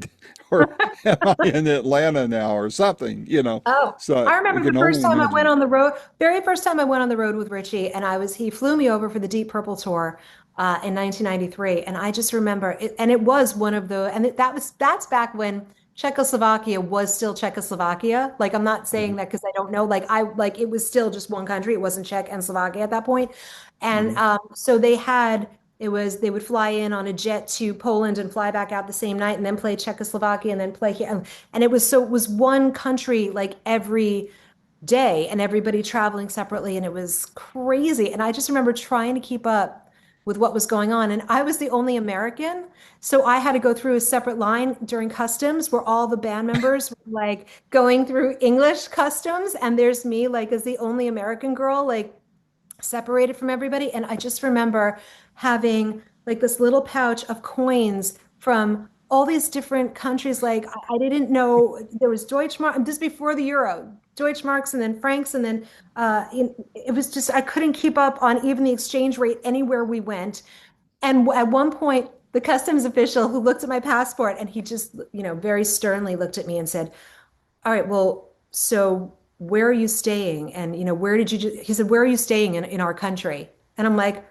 A: am I in Atlanta now or something,
B: Oh,
A: So
B: I
A: we
B: remember the
A: can
B: first
A: only
B: time I went
A: imagine.
B: on the road, very first time I went on the road with Richie, and he flew me over for the Deep Purple tour in 1993. And I just remember it, and it was one of that's back when Czechoslovakia was still Czechoslovakia. Like, I'm not saying
A: Hmm.
B: that because I don't know, like it was still just one country. It wasn't Czech and Slovakia at that point. And
A: Hmm.
B: so they would fly in on a jet to Poland and fly back out the same night and then play Czechoslovakia and then play here. And it was one country like every day and everybody traveling separately. And it was crazy. And I just remember trying to keep up with what was going on. And I was the only American. So I had to go through a separate line during customs where all the band members were like going through English customs. And there's me, like, as the only American girl, like, separated from everybody. And I just remember having like this little pouch of coins from all these different countries. Like I didn't know there was Deutschmark, this before the euro, Deutschmarks and then francs. And then it was just, I couldn't keep up on even the exchange rate anywhere we went. And at one point, the customs official who looked at my passport and he just, very sternly looked at me and said, all right, well, so where are you staying? And, where did he said, where are you staying in our country? And I'm like,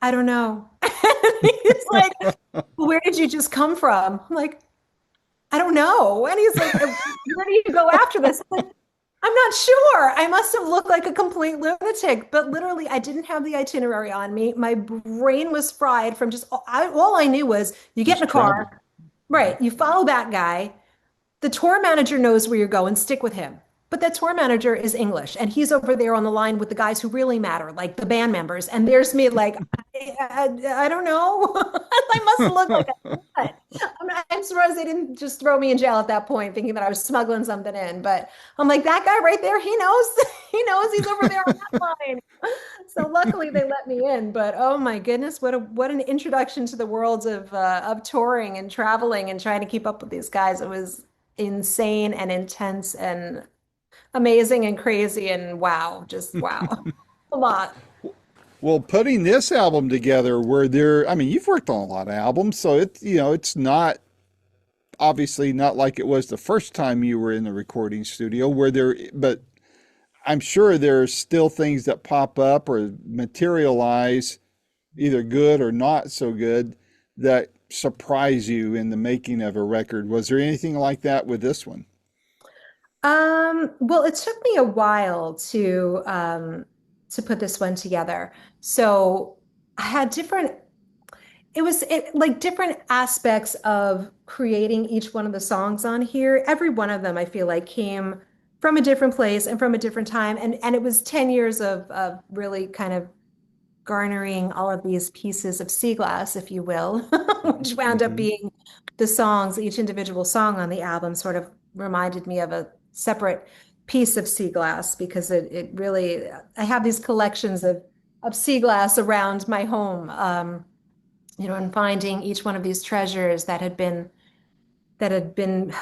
B: I don't know. He's like, well, where did you just come from? I'm like, I don't know. And he's like, where do you go after this? I'm like, I'm not sure. I must have looked like a complete lunatic, but literally, I didn't have the itinerary on me. My brain was fried from just all I knew was you get in
A: Just
B: a
A: travel.
B: car,
A: Mhm.
B: right? You follow that guy. The tour manager knows where you're going. Stick with him. but that tour manager is English, and he's over there on the line with the guys who really matter, like the band members. And there's me, like, I don't know. I must look like a nut. I'm surprised they didn't just throw me in jail at that point, thinking that I was smuggling something in. But I'm like, that guy right there, he knows. He knows he's over there on that line. So luckily they let me in. But oh my goodness, what an introduction to the world of touring and traveling and trying to keep up with these guys. It was insane and intense and amazing and crazy and wow, just wow. A lot.
A: Well, putting this album together, where there, I mean, you've worked on a lot of albums, so it's not obviously not like it was the first time you were in the recording studio, where there, but I'm sure there's still things that pop up or materialize, either good or not so good, that surprise you in the making of a record. Was there anything like that with this one?
B: Well, it took me a while to put this one together. So I had like different aspects of creating each one of the songs on here. Every one of them I feel like came from a different place and from a different time. And it was 10 years of really kind of garnering all of these pieces of sea glass, if you will, which wound up
A: Hmm.
B: being the songs. Each individual song on the album sort of reminded me of a separate piece of sea glass because it really, I have these collections of sea glass around my home, and finding each one of these treasures that had been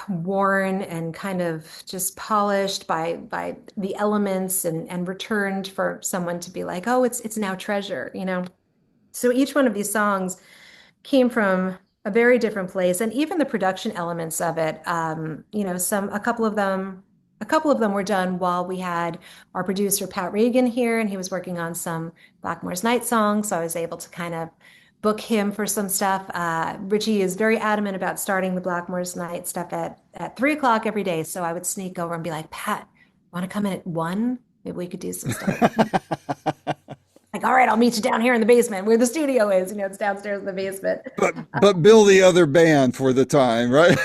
B: worn and kind of just polished by the elements and returned for someone to be like, oh, it's now treasure. So each one of these songs came from a very different place, and even the production elements of it, a couple of them were done while we had our producer Pat Regan here, and he was working on some Blackmore's Night songs, so I was able to kind of book him for some stuff. Richie is very adamant about starting the Blackmore's Night stuff at 3 o'clock every day, so I would sneak over and be like, Pat, want to come in at 1? Maybe we could do some stuff. Like, all right, I'll meet you down here in the basement where the studio is. It's downstairs in the basement.
A: But Bill the other band for the time, right?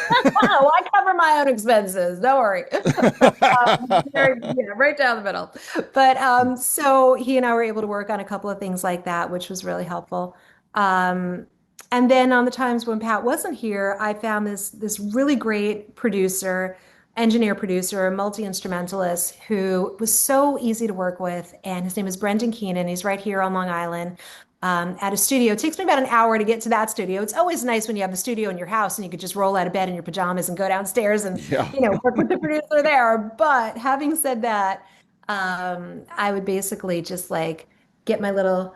B: Oh, I cover my own expenses. Don't worry. Yeah, right down the middle. But so he and I were able to work on a couple of things like that, which was really helpful. Um, and then on the times when Pat wasn't here, I found this really great producer, engineer producer, multi-instrumentalist who was so easy to work with. And his name is Brendan Keenan. He's right here on Long Island. At a studio. It takes me about an hour to get to that studio. It's always nice when you have the studio in your house and you could just roll out of bed in your pajamas and go downstairs and,
A: Yeah.
B: work with the producer there. But having said that, I would basically just like get my little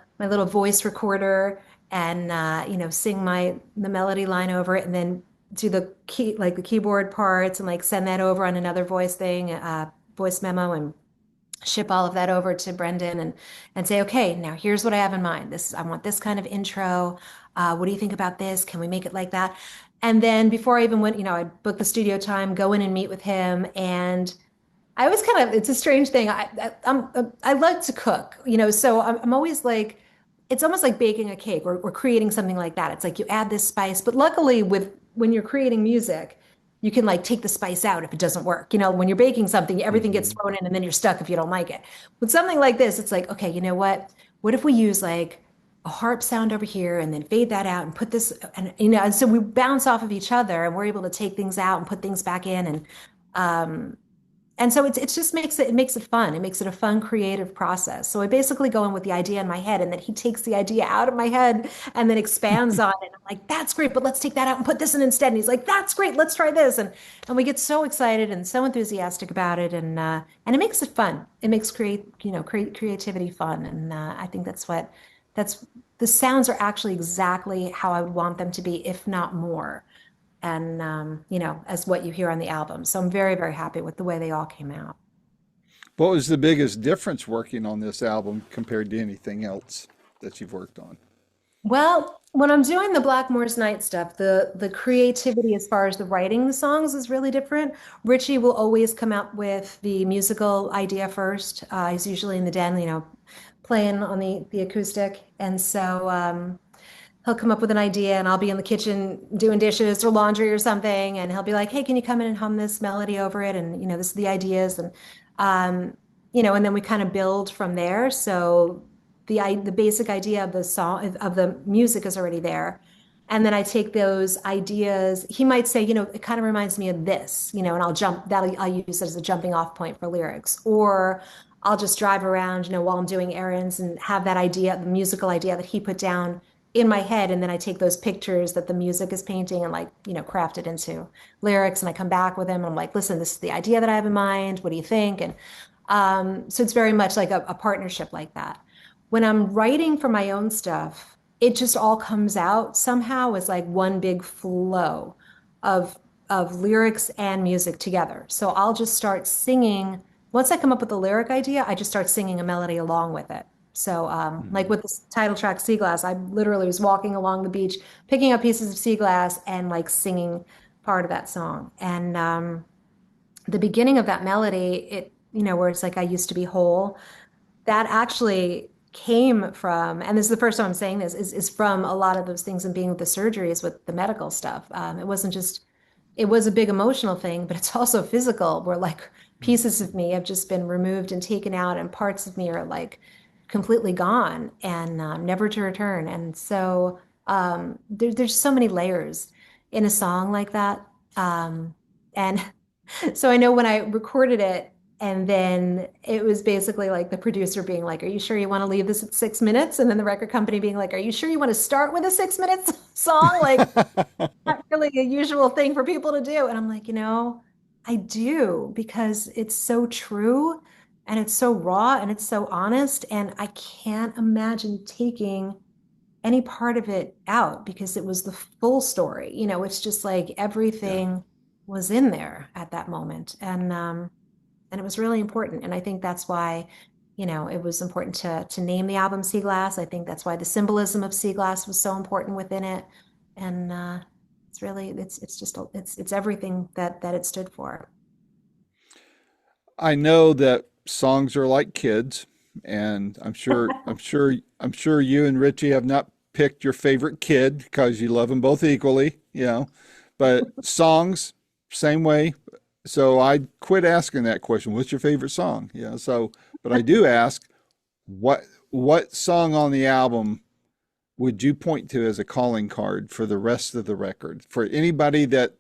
B: voice recorder and sing the melody line over it and then do the keyboard parts and like send that over on another voice memo and ship all of that over to Brendan and say, okay, now here's what I have in mind. I want this kind of intro. What do you think about this? Can we make it like that? And then before I even went, I'd book the studio time, go in and meet with him. And I always it's a strange thing. I like to cook, so I'm always like, it's almost like baking a cake or creating something like that. It's like you add this spice, but luckily when you're creating music, you can like take the spice out if it doesn't work. When you're baking something, everything gets
A: Hmm.
B: thrown in and then you're stuck if you don't like it. With something like this, it's like, okay, you know what? What if we use like a harp sound over here and then fade that out and put this and so we bounce off of each other and we're able to take things out and put things back in um and so it just makes it fun. It makes it a fun, creative process. So I basically go in with the idea in my head, and then he takes the idea out of my head and then expands on it. I'm like, that's great, but let's take that out and put this in instead. And he's like, that's great, let's try this. And we get so excited and so enthusiastic about it, and it makes it fun. It makes creativity fun, and I think that's the sounds are actually exactly how I would want them to be, if not more and as what you hear on the album. So I'm very, very happy with the way they all came out.
A: What was the biggest difference working on this album compared to anything else that you've worked on?
B: Well, when I'm doing the Blackmore's Night stuff, the creativity as far as the writing the songs is really different. Richie will always come out with the musical idea first. He's usually in the den, playing on the acoustic, and so he'll come up with an idea and I'll be in the kitchen doing dishes or laundry or something. And he'll be like, hey, can you come in and hum this melody over it? And, this is the ideas. And, um, and then we kind of build from there. So the basic idea of the song, of the music is already there. And then I take those ideas. He might say, it kind of reminds me of this, and I'll use it as a jumping off point for lyrics. Or I'll just drive around, while I'm doing errands and have that idea, the musical idea that he put down in my head, and then I take those pictures that the music is painting and like, craft it into lyrics, and I come back with him and I'm like, listen, this is the idea that I have in mind. What do you think? And so it's very much like a partnership like that. When I'm writing for my own stuff, it just all comes out somehow as like one big flow of lyrics and music together. So I'll just start singing. Once I come up with the lyric idea, I just start singing a melody along with it. So, like
A: Mm,
B: with the title track Sea Glass, I literally was walking along the beach, picking up pieces of sea glass and like singing part of that song. And the beginning of that melody, where it's like, I used to be whole, that actually came from, and this is the first time I'm saying this, is from a lot of those things and being with the surgeries with the medical stuff. It wasn't just, it was a big emotional thing, but it's also physical, where like
A: mm,
B: pieces of me have just been removed and taken out, and parts of me are like completely gone and never to return. And so there's so many layers in a song like that. And so I know when I recorded it, and then it was basically like the producer being like, are you sure you want to leave this at 6 minutes? And then the record company being like, are you sure you want to start with a 6 minutes song? Like, not really a usual thing for people to do. And I'm like, I do, because it's so true and it's so raw and it's so honest. And I can't imagine taking any part of it out because it was the full story. It's just like
A: yeah.
B: everything was in there at that moment. And it was really important. And I think that's why, it was important to name the album Sea Glass. I think that's why the symbolism of sea glass was so important within it. And it's just it's everything that it stood for.
A: I know that songs are like kids, and I'm sure you and Richie have not picked your favorite kid because you love them both equally, But songs, same way. So I quit asking that question. What's your favorite song? But I do ask, what what song on the album would you point to as a calling card for the rest of the record? For anybody that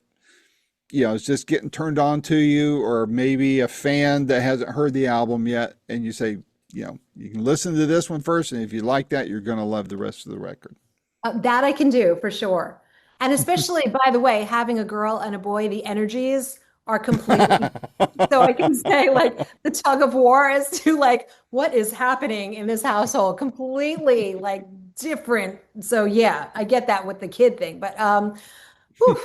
A: is just getting turned on to you, or maybe a fan that hasn't heard the album yet, and you say, you can listen to this one first, and if you like that, you're going to love the rest of the record.
B: That I can do for sure. And especially, by the way, having a girl and a boy, the energies are completely. So I can say like the tug of war as to like what is happening in this household, completely like different. So yeah, I get that with the kid thing, but whew,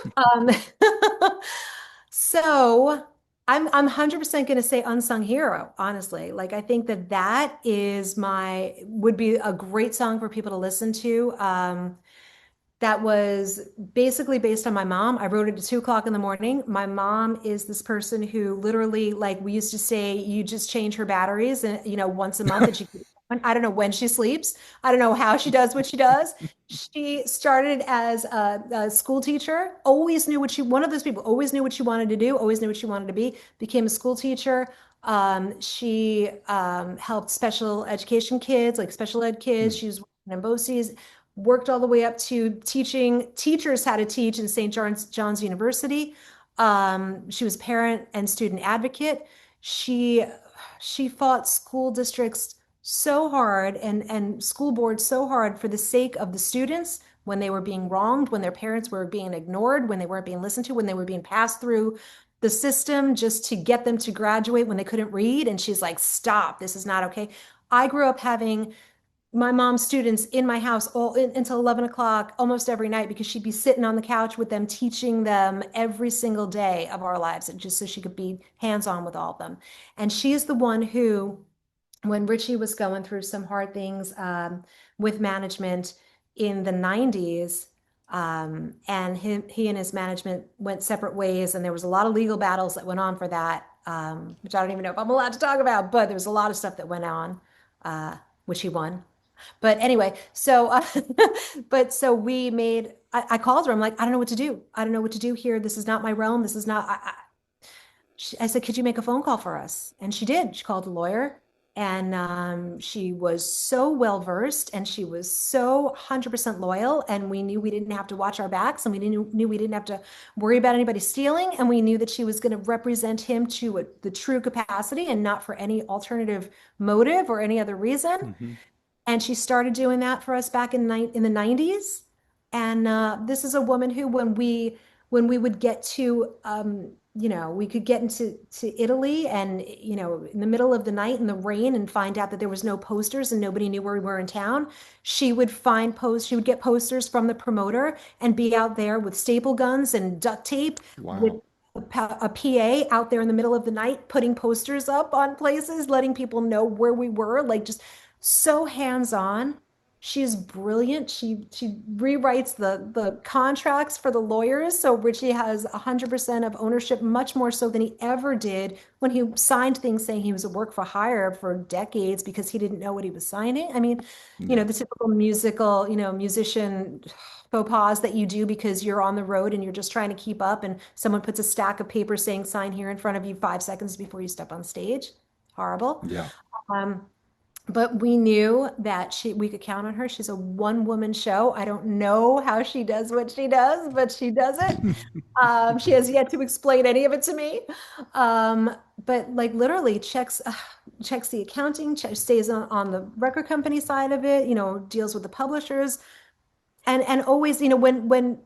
B: so I'm 100% going to say unsung hero, honestly. Like I think that is would be a great song for people to listen to. That was basically based on my mom. I wrote it at 2 o'clock in the morning. My mom is this person who literally, like we used to say, you just change her batteries and once a month, and I don't know when she sleeps. I don't know how she does what she does. She started as a school teacher, always knew one of those people, always knew what she wanted to do, always knew what she wanted to be, became a school teacher. She helped special education kids, like special ed kids.
A: Hmm.
B: She was working in BOCES, worked all the way up to teaching teachers how to teach in St. John's University. She was parent and student advocate. She she fought school districts so hard and school boards so hard for the sake of the students when they were being wronged, when their parents were being ignored, when they weren't being listened to, when they were being passed through the system just to get them to graduate when they couldn't read. And she's like, stop, this is not okay. I grew up having my mom's students in my house until 11 o'clock almost every night because she'd be sitting on the couch with them, teaching them every single day of our lives, just so she could be hands-on with all of them. And she's the one who, when Richie was going through some hard things with management in the 90s, and he and his management went separate ways, and there was a lot of legal battles that went on for that, which I don't even know if I'm allowed to talk about, but there was a lot of stuff that went on, which he won. But anyway, so but so we made. I called her. I'm like, I don't know what to do. I don't know what to do here. This is not my realm. This is not. I said, could you make a phone call for us? And she did. She called a lawyer, and she was so well versed, and she was so 100% loyal. And we knew we didn't have to watch our backs, and we knew we didn't have to worry about anybody stealing. And we knew that she was going to represent him to the true capacity and not for any alternative motive or any other reason.
A: Hmm.
B: And she started doing that for us back in the 90s. And this is a woman who, when we would get to, we could get into to Italy, and in the middle of the night in the rain, and find out that there was no posters and nobody knew where we were in town. She would find posts. She would get posters from the promoter and be out there with staple guns and duct tape with
A: Wow.
B: a PA out there in the middle of the night, putting posters up on places, letting people know where we were, like just so hands-on. She is brilliant. She rewrites the contracts for the lawyers, so Richie has 100% of ownership, much more so than he ever did when he signed things saying he was a work for hire for decades because he didn't know what he was signing. I mean,
A: Yeah.
B: the typical musical, musician faux pas that you do because you're on the road and you're just trying to keep up, and someone puts a stack of paper saying sign here in front of you 5 seconds before you step on stage. Horrible.
A: Yeah.
B: Um, but we knew that we could count on her. She's a one-woman show. I don't know how she does what she does, but she does it. She has yet to explain any of it to me. But like literally checks the accounting, stays on the record company side of it, deals with the publishers, and always, when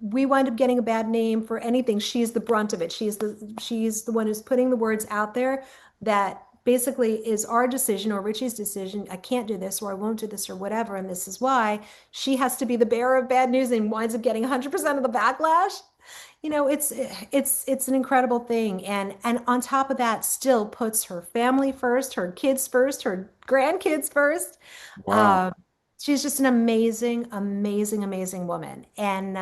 B: we wind up getting a bad name for anything, she's the brunt of it. She's the one who's putting the words out there that basically is our decision or Richie's decision. I can't do this, or I won't do this, or whatever, and this is why. She has to be the bearer of bad news and winds up getting 100% of the backlash. It's an incredible thing, and on top of that, still puts her family first, her kids first, her grandkids first.
A: Wow.
B: um, she's just an amazing, amazing, amazing woman. And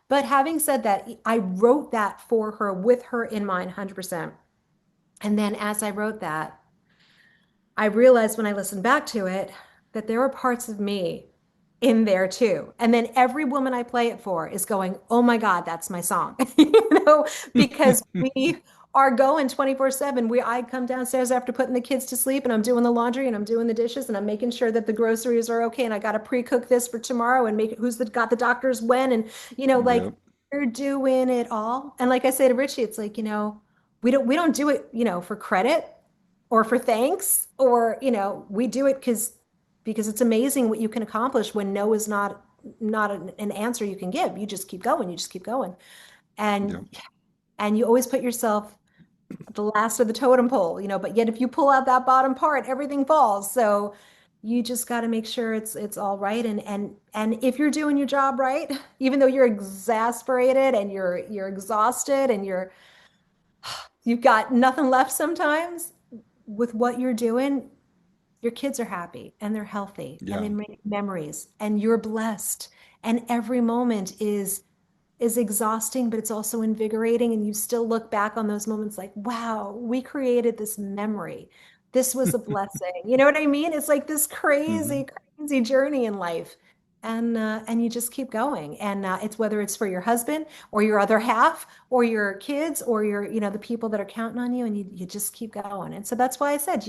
B: but having said that, I wrote that for her with her in mind 100%. And then as I wrote that, I realized when I listened back to it that there were parts of me in there too. And then every woman I play it for is going, "Oh my God, that's my song." Because we are going 24/7. I come downstairs after putting the kids to sleep, and I'm doing the laundry and I'm doing the dishes and I'm making sure that the groceries are okay, and I got to pre-cook this for tomorrow and make got the doctors when, and like,
A: Yep.
B: you're doing it all. And like I say to Richie, it's like, we don't do it, for credit or for thanks, or we do it because it's amazing what you can accomplish when no is not an answer you can give. You just keep going, you just keep going.
A: Yep.
B: And you always put yourself at the last of the totem pole, but yet if you pull out that bottom part, everything falls. So you just got to make sure it's all right. And if you're doing your job right, even though you're exasperated and you're exhausted and you've got nothing left sometimes with what you're doing, your kids are happy and they're healthy and they
A: Yeah.
B: make memories, and you're blessed, and every moment is exhausting, but it's also invigorating, and you still look back on those moments like, wow, we created this memory. This was a blessing. You know what I mean? It's like this
A: Hmm.
B: crazy, crazy journey in life. And you just keep going. And it's whether it's for your husband or your other half or your kids or the people that are counting on you, and you just keep going. And so that's why I said,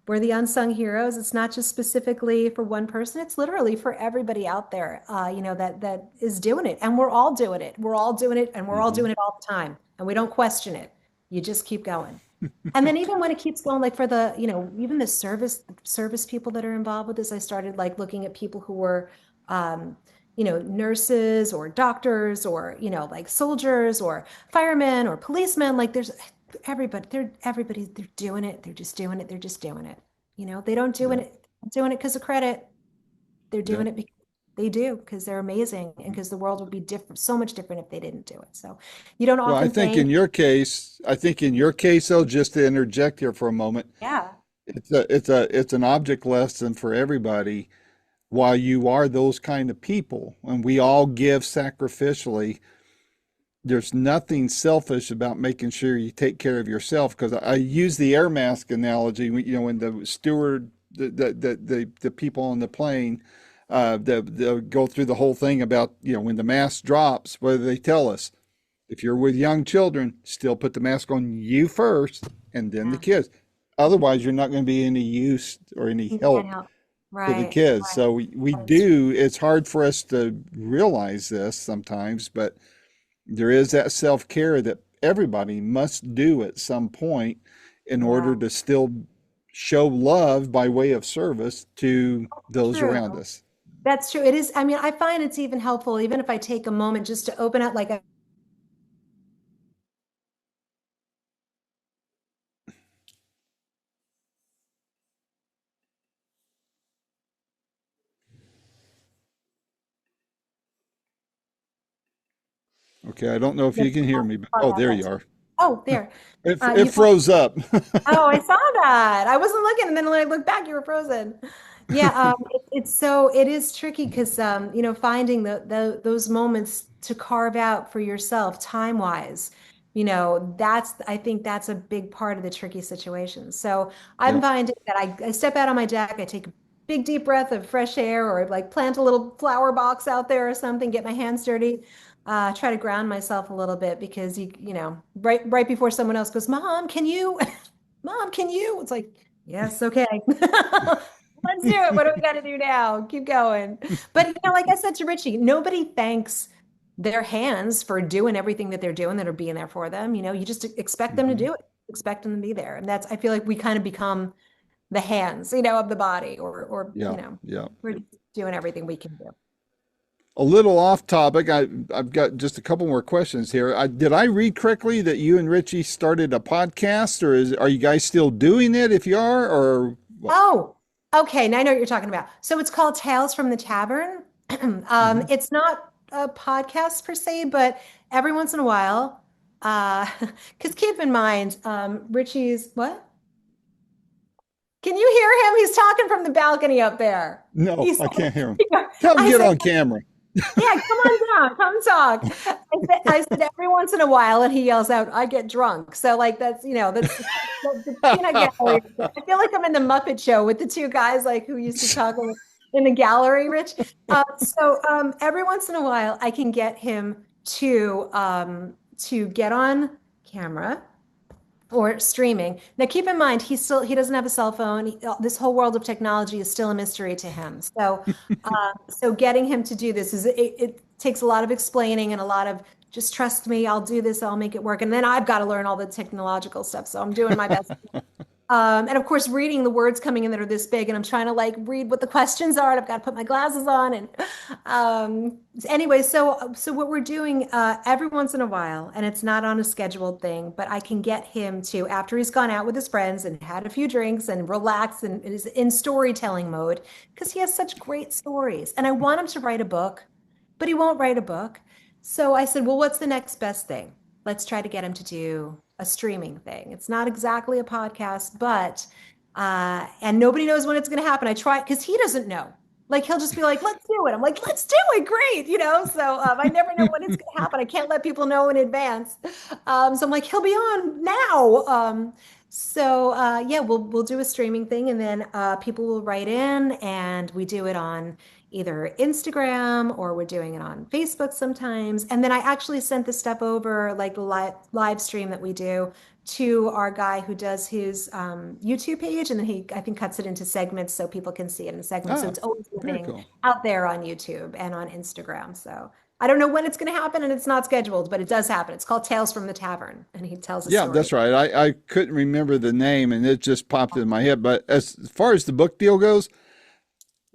B: we're the unsung heroes. It's not just specifically for one person. It's literally for everybody out there, that is doing it. And we're all doing it. We're all doing it, and we're all
A: Hmm.
B: doing it all the time. And we don't question it. You just keep going. And then even when it keeps going, like for even the service people that are involved with this, I started like looking at people who were, nurses or doctors or, like soldiers or firemen or policemen. Like there's they're doing it. They're just doing it. They're just doing it. They don't
A: Yep.
B: doing it because of credit. They're doing
A: Yep.
B: it because they do, because they're amazing, and because the world would be different, so much different if they didn't do it. So you don't
A: Well,
B: often think,
A: I think in your case, though, just to interject here for a moment,
B: yeah.
A: it's an object lesson for everybody. While you are those kind of people, and we all give sacrificially, there's nothing selfish about making sure you take care of yourself. Because I use the air mask analogy. When the steward the people on the plane, they'll go through the whole thing about, when the mask drops, whether they tell us, if you're with young children, still put the mask on you first and then the
B: Yeah.
A: kids. Otherwise, you're not going to be any use or any
B: You can't
A: help
B: help.
A: to the
B: Right.
A: kids.
B: Right.
A: So we
B: That is true.
A: do, it's hard for us to realize this sometimes, but there is that self care that everybody must do at some point in
B: Yeah.
A: order to still show love by way of service to those
B: True.
A: around us.
B: That's true. It is. I mean, I find it's even helpful, even if I take a moment just to open up, like a
A: Okay, I don't know if you can hear me, but
B: Oh,
A: oh,
B: yeah,
A: there you
B: that's
A: are.
B: oh, there.
A: It
B: You thought,
A: froze up.
B: oh, I saw that. I wasn't looking, and then when I looked back, you were frozen. Yeah, it's so it is tricky because finding those moments to carve out for yourself time wise, that's I think that's a big part of the tricky situation. So I'm
A: Yep.
B: finding that I step out on my deck, I take a big deep breath of fresh air, or like plant a little flower box out there or something, get my hands dirty. Try to ground myself a little bit because right before someone else goes, Mom, can you? Mom, can you? It's like, yes, okay. Let's do it. What do we got to do now? Keep going. But like I said to Richie, nobody thanks their hands for doing everything that they're doing that are being there for them. You just expect them to
A: Hmm.
B: do it, expect them to be there. And I feel like we kind of become the hands, of the body, or
A: Yeah, yeah.
B: we're just doing everything we can do.
A: A little off topic. I've got just a couple more questions here. Did I read correctly that you and Richie started a podcast, or are you guys still doing it? If you are, or what?
B: Oh, okay. Now I know what you're talking about. So it's called Tales from the Tavern.
A: Hmm.
B: It's not a podcast per se, but every once in a while, because keep in mind, Richie's what? Can you hear him? He's talking from the balcony up there.
A: No,
B: He's,
A: I can't hear him. Tell him
B: I
A: get
B: said,
A: on camera.
B: yeah, come on down, come talk. I said every once in a while, and he yells out, "I get drunk." So like that's the peanut gallery. I feel like I'm in the Muppet Show with the two guys like who used to talk in the gallery, Rich. So every once in a while, I can get him to get on camera or streaming. Now, keep in mind, he doesn't have a cell phone. This whole world of technology is still a mystery to him. So getting him to do this it takes a lot of explaining and a lot of just trust me, I'll do this, I'll make it work. And then I've got to learn all the technological stuff. So I'm doing my best. And of course, reading the words coming in that are this big, and I'm trying to like read what the questions are, and I've got to put my glasses on. And anyway, so what we're doing every once in a while, and it's not on a scheduled thing, but I can get him to after he's gone out with his friends and had a few drinks and relaxed and is in storytelling mode because he has such great stories, and I want him to write a book, but he won't write a book. So I said, well, what's the next best thing? Let's try to get him to do a streaming thing. It's not exactly a podcast, but and nobody knows when it's going to happen. I try because he doesn't know. Like he'll just be like, "Let's do it." I'm like, "Let's do it, great." So I never know when it's going to happen. I can't let people know in advance. So I'm like, "He'll be on now." So yeah, we'll do a streaming thing, and then people will write in, and we do it on either Instagram or we're doing it on Facebook sometimes. And then I actually sent the stuff over, like the live stream that we do, to our guy who does his YouTube page, and then he, I think, cuts it into segments so people can see it in segments. So
A: Ah,
B: it's always
A: very
B: living
A: cool.
B: out there on YouTube and on Instagram. So I don't know when it's going to happen, and it's not scheduled, but it does happen. It's called Tales from the Tavern, and he tells a
A: Yeah,
B: story.
A: that's right. I couldn't remember the name and it just popped in my head. But as far as the book deal goes,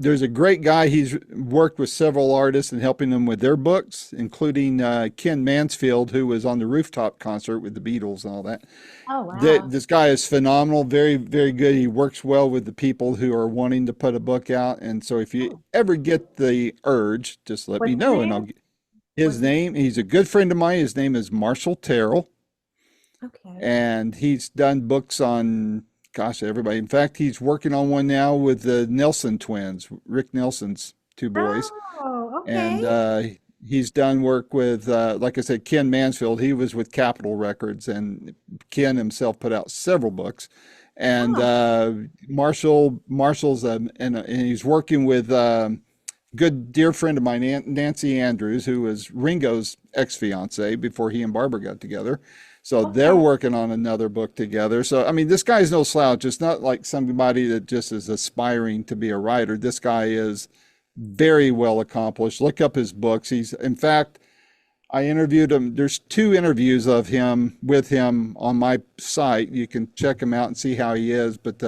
A: there's a great guy. He's worked with several artists and helping them with their books, including Ken Mansfield, who was on the rooftop concert with the Beatles and all that.
B: Oh, wow.
A: This guy is phenomenal, very, very good. He works well with the people who are wanting to put a book out. And so if you
B: Oh,
A: ever get the urge, just let me
B: what's his
A: know and I'll
B: name?
A: get his
B: What's his
A: name. He's a good friend of mine. His name is Marshall Terrell,
B: Okay.
A: and he's done books on, gosh, everybody. In fact, he's working on one now with the Nelson twins, Rick Nelson's two boys.
B: Oh,
A: And
B: okay.
A: he's done work with, like I said, Ken Mansfield. He was with Capitol Records, and Ken himself put out several books. And
B: Oh,
A: Marshall's and he's working with good dear friend of mine, Nancy Andrews, who was Ringo's ex-fiance before he and Barbara got together. So they're
B: okay.
A: working on another book together. So I mean, this guy's no slouch. It's not like somebody that just is aspiring to be a writer. This guy is very well accomplished. Look up his books. He's, in fact, I interviewed him. There's 2 interviews of him with him on my site. You can check him out and see how he is. But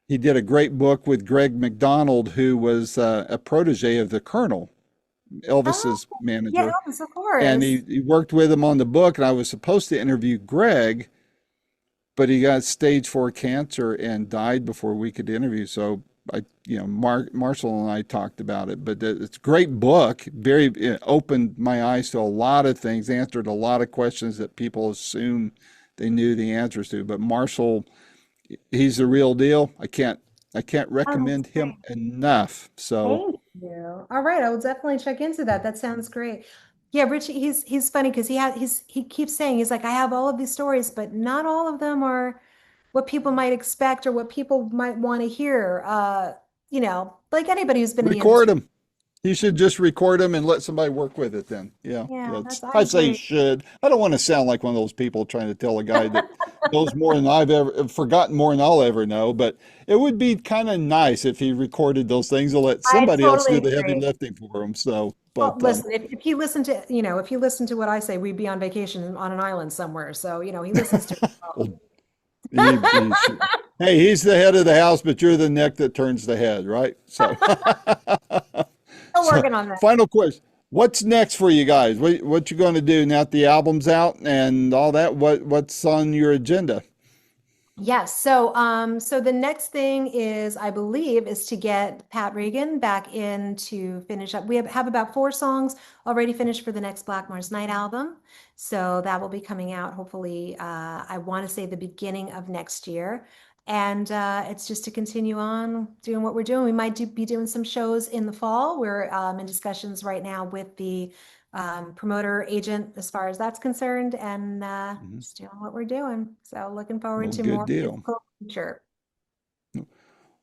A: he did a great book with Greg McDonald, who was a protege of the Colonel,
B: Oh,
A: Elvis's
B: yeah,
A: manager.
B: Elvis, of
A: And
B: course.
A: he worked with him on the book. And I was supposed to interview Greg, but he got stage 4 cancer and died before we could interview. So Marshall and I talked about it, but it's a great book. Very it opened my eyes to a lot of things, answered a lot of questions that people assume they knew the answers to. But Marshall, he's the real deal. I can't
B: Oh, that's
A: recommend him
B: great.
A: enough. So
B: Thank you. All right, I will definitely check into that. That sounds great. Yeah, Richie, he's funny because he keeps saying he's like, I have all of these stories, but not all of them are what people might expect or what people might want to hear. Like anybody who's been in the
A: record
B: industry.
A: him. You should just record them and let somebody work with it then. Yeah,
B: Yeah,
A: that's,
B: I
A: I say
B: agree.
A: should. I don't want to sound like one of those people trying to tell a guy that knows more than I've ever forgotten more than I'll ever know, but it would be kind of nice if he recorded those things and let
B: I
A: somebody else
B: totally
A: do the heavy
B: agree.
A: lifting for him. So,
B: Well,
A: but
B: listen, if he listened to, if he listened to what I say, we'd be on vacation on an island somewhere. So, he listens to
A: well, he should. Hey, he's the head of the house, but you're the neck that turns the head, right? So,
B: Still
A: so
B: working on that.
A: final question. What's next for you guys? What you going to do now that the album's out and all that? What's on your agenda?
B: Yes. So the next thing is, I believe, is to get Pat Regan back in to finish up. We have about 4 songs already finished for the next Black Mars Night album. So that will be coming out hopefully, I want to say the beginning of next year. And it's just to continue on doing what we're doing. We might be doing some shows in the fall. We're in discussions right now with the promoter agent as far as that's concerned, and
A: Mhm.
B: just doing what we're doing. So looking forward
A: Well,
B: to
A: good
B: more
A: deal.
B: physical future.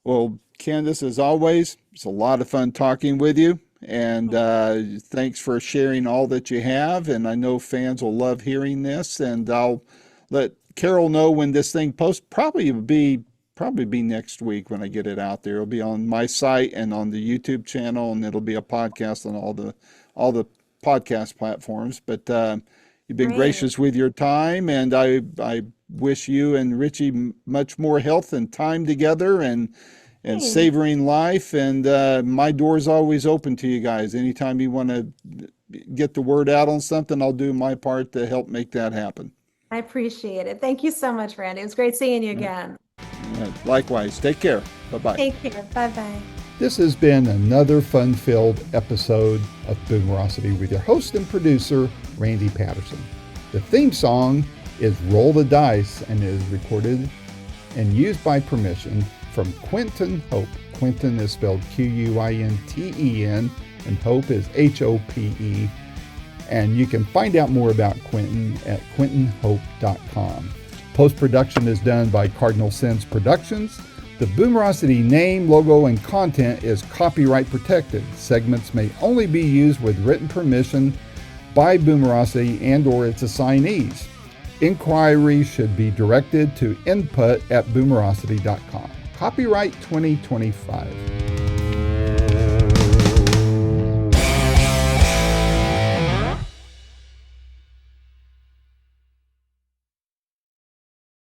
A: Well, Candice, as always, it's a lot of fun talking with you. And thanks for sharing all that you have. And I know fans will love hearing this. And I'll let Carol know when this thing posts. Probably be next week when I get it out there. It'll be on my site and on the YouTube channel, and it'll be a podcast on all the podcast platforms. But you've been
B: Great.
A: gracious with your time, and I wish you and Richie much more health and time together, and
B: Thanks.
A: savoring life. And my door's always open to you guys. Anytime you want to get the word out on something, I'll do my part to help make that happen.
B: I appreciate it. Thank you so much, Randy. It was great seeing you again.
A: Likewise, take care. Bye bye.
B: Take care. Bye bye.
A: This has been another fun filled episode of Boomerocity with your host and producer, Randy Patterson. The theme song is Roll the Dice and is recorded and used by permission from Quinton Hope. Quinton is spelled Quinten, and Hope is Hope. And you can find out more about Quinton at quintonhope.com. Post-production is done by Cardinal Sins Productions. The Boomerocity name, logo, and content is copyright protected. Segments may only be used with written permission by Boomerocity and or its assignees. Inquiries should be directed to input@boomerocity.com. Copyright 2025.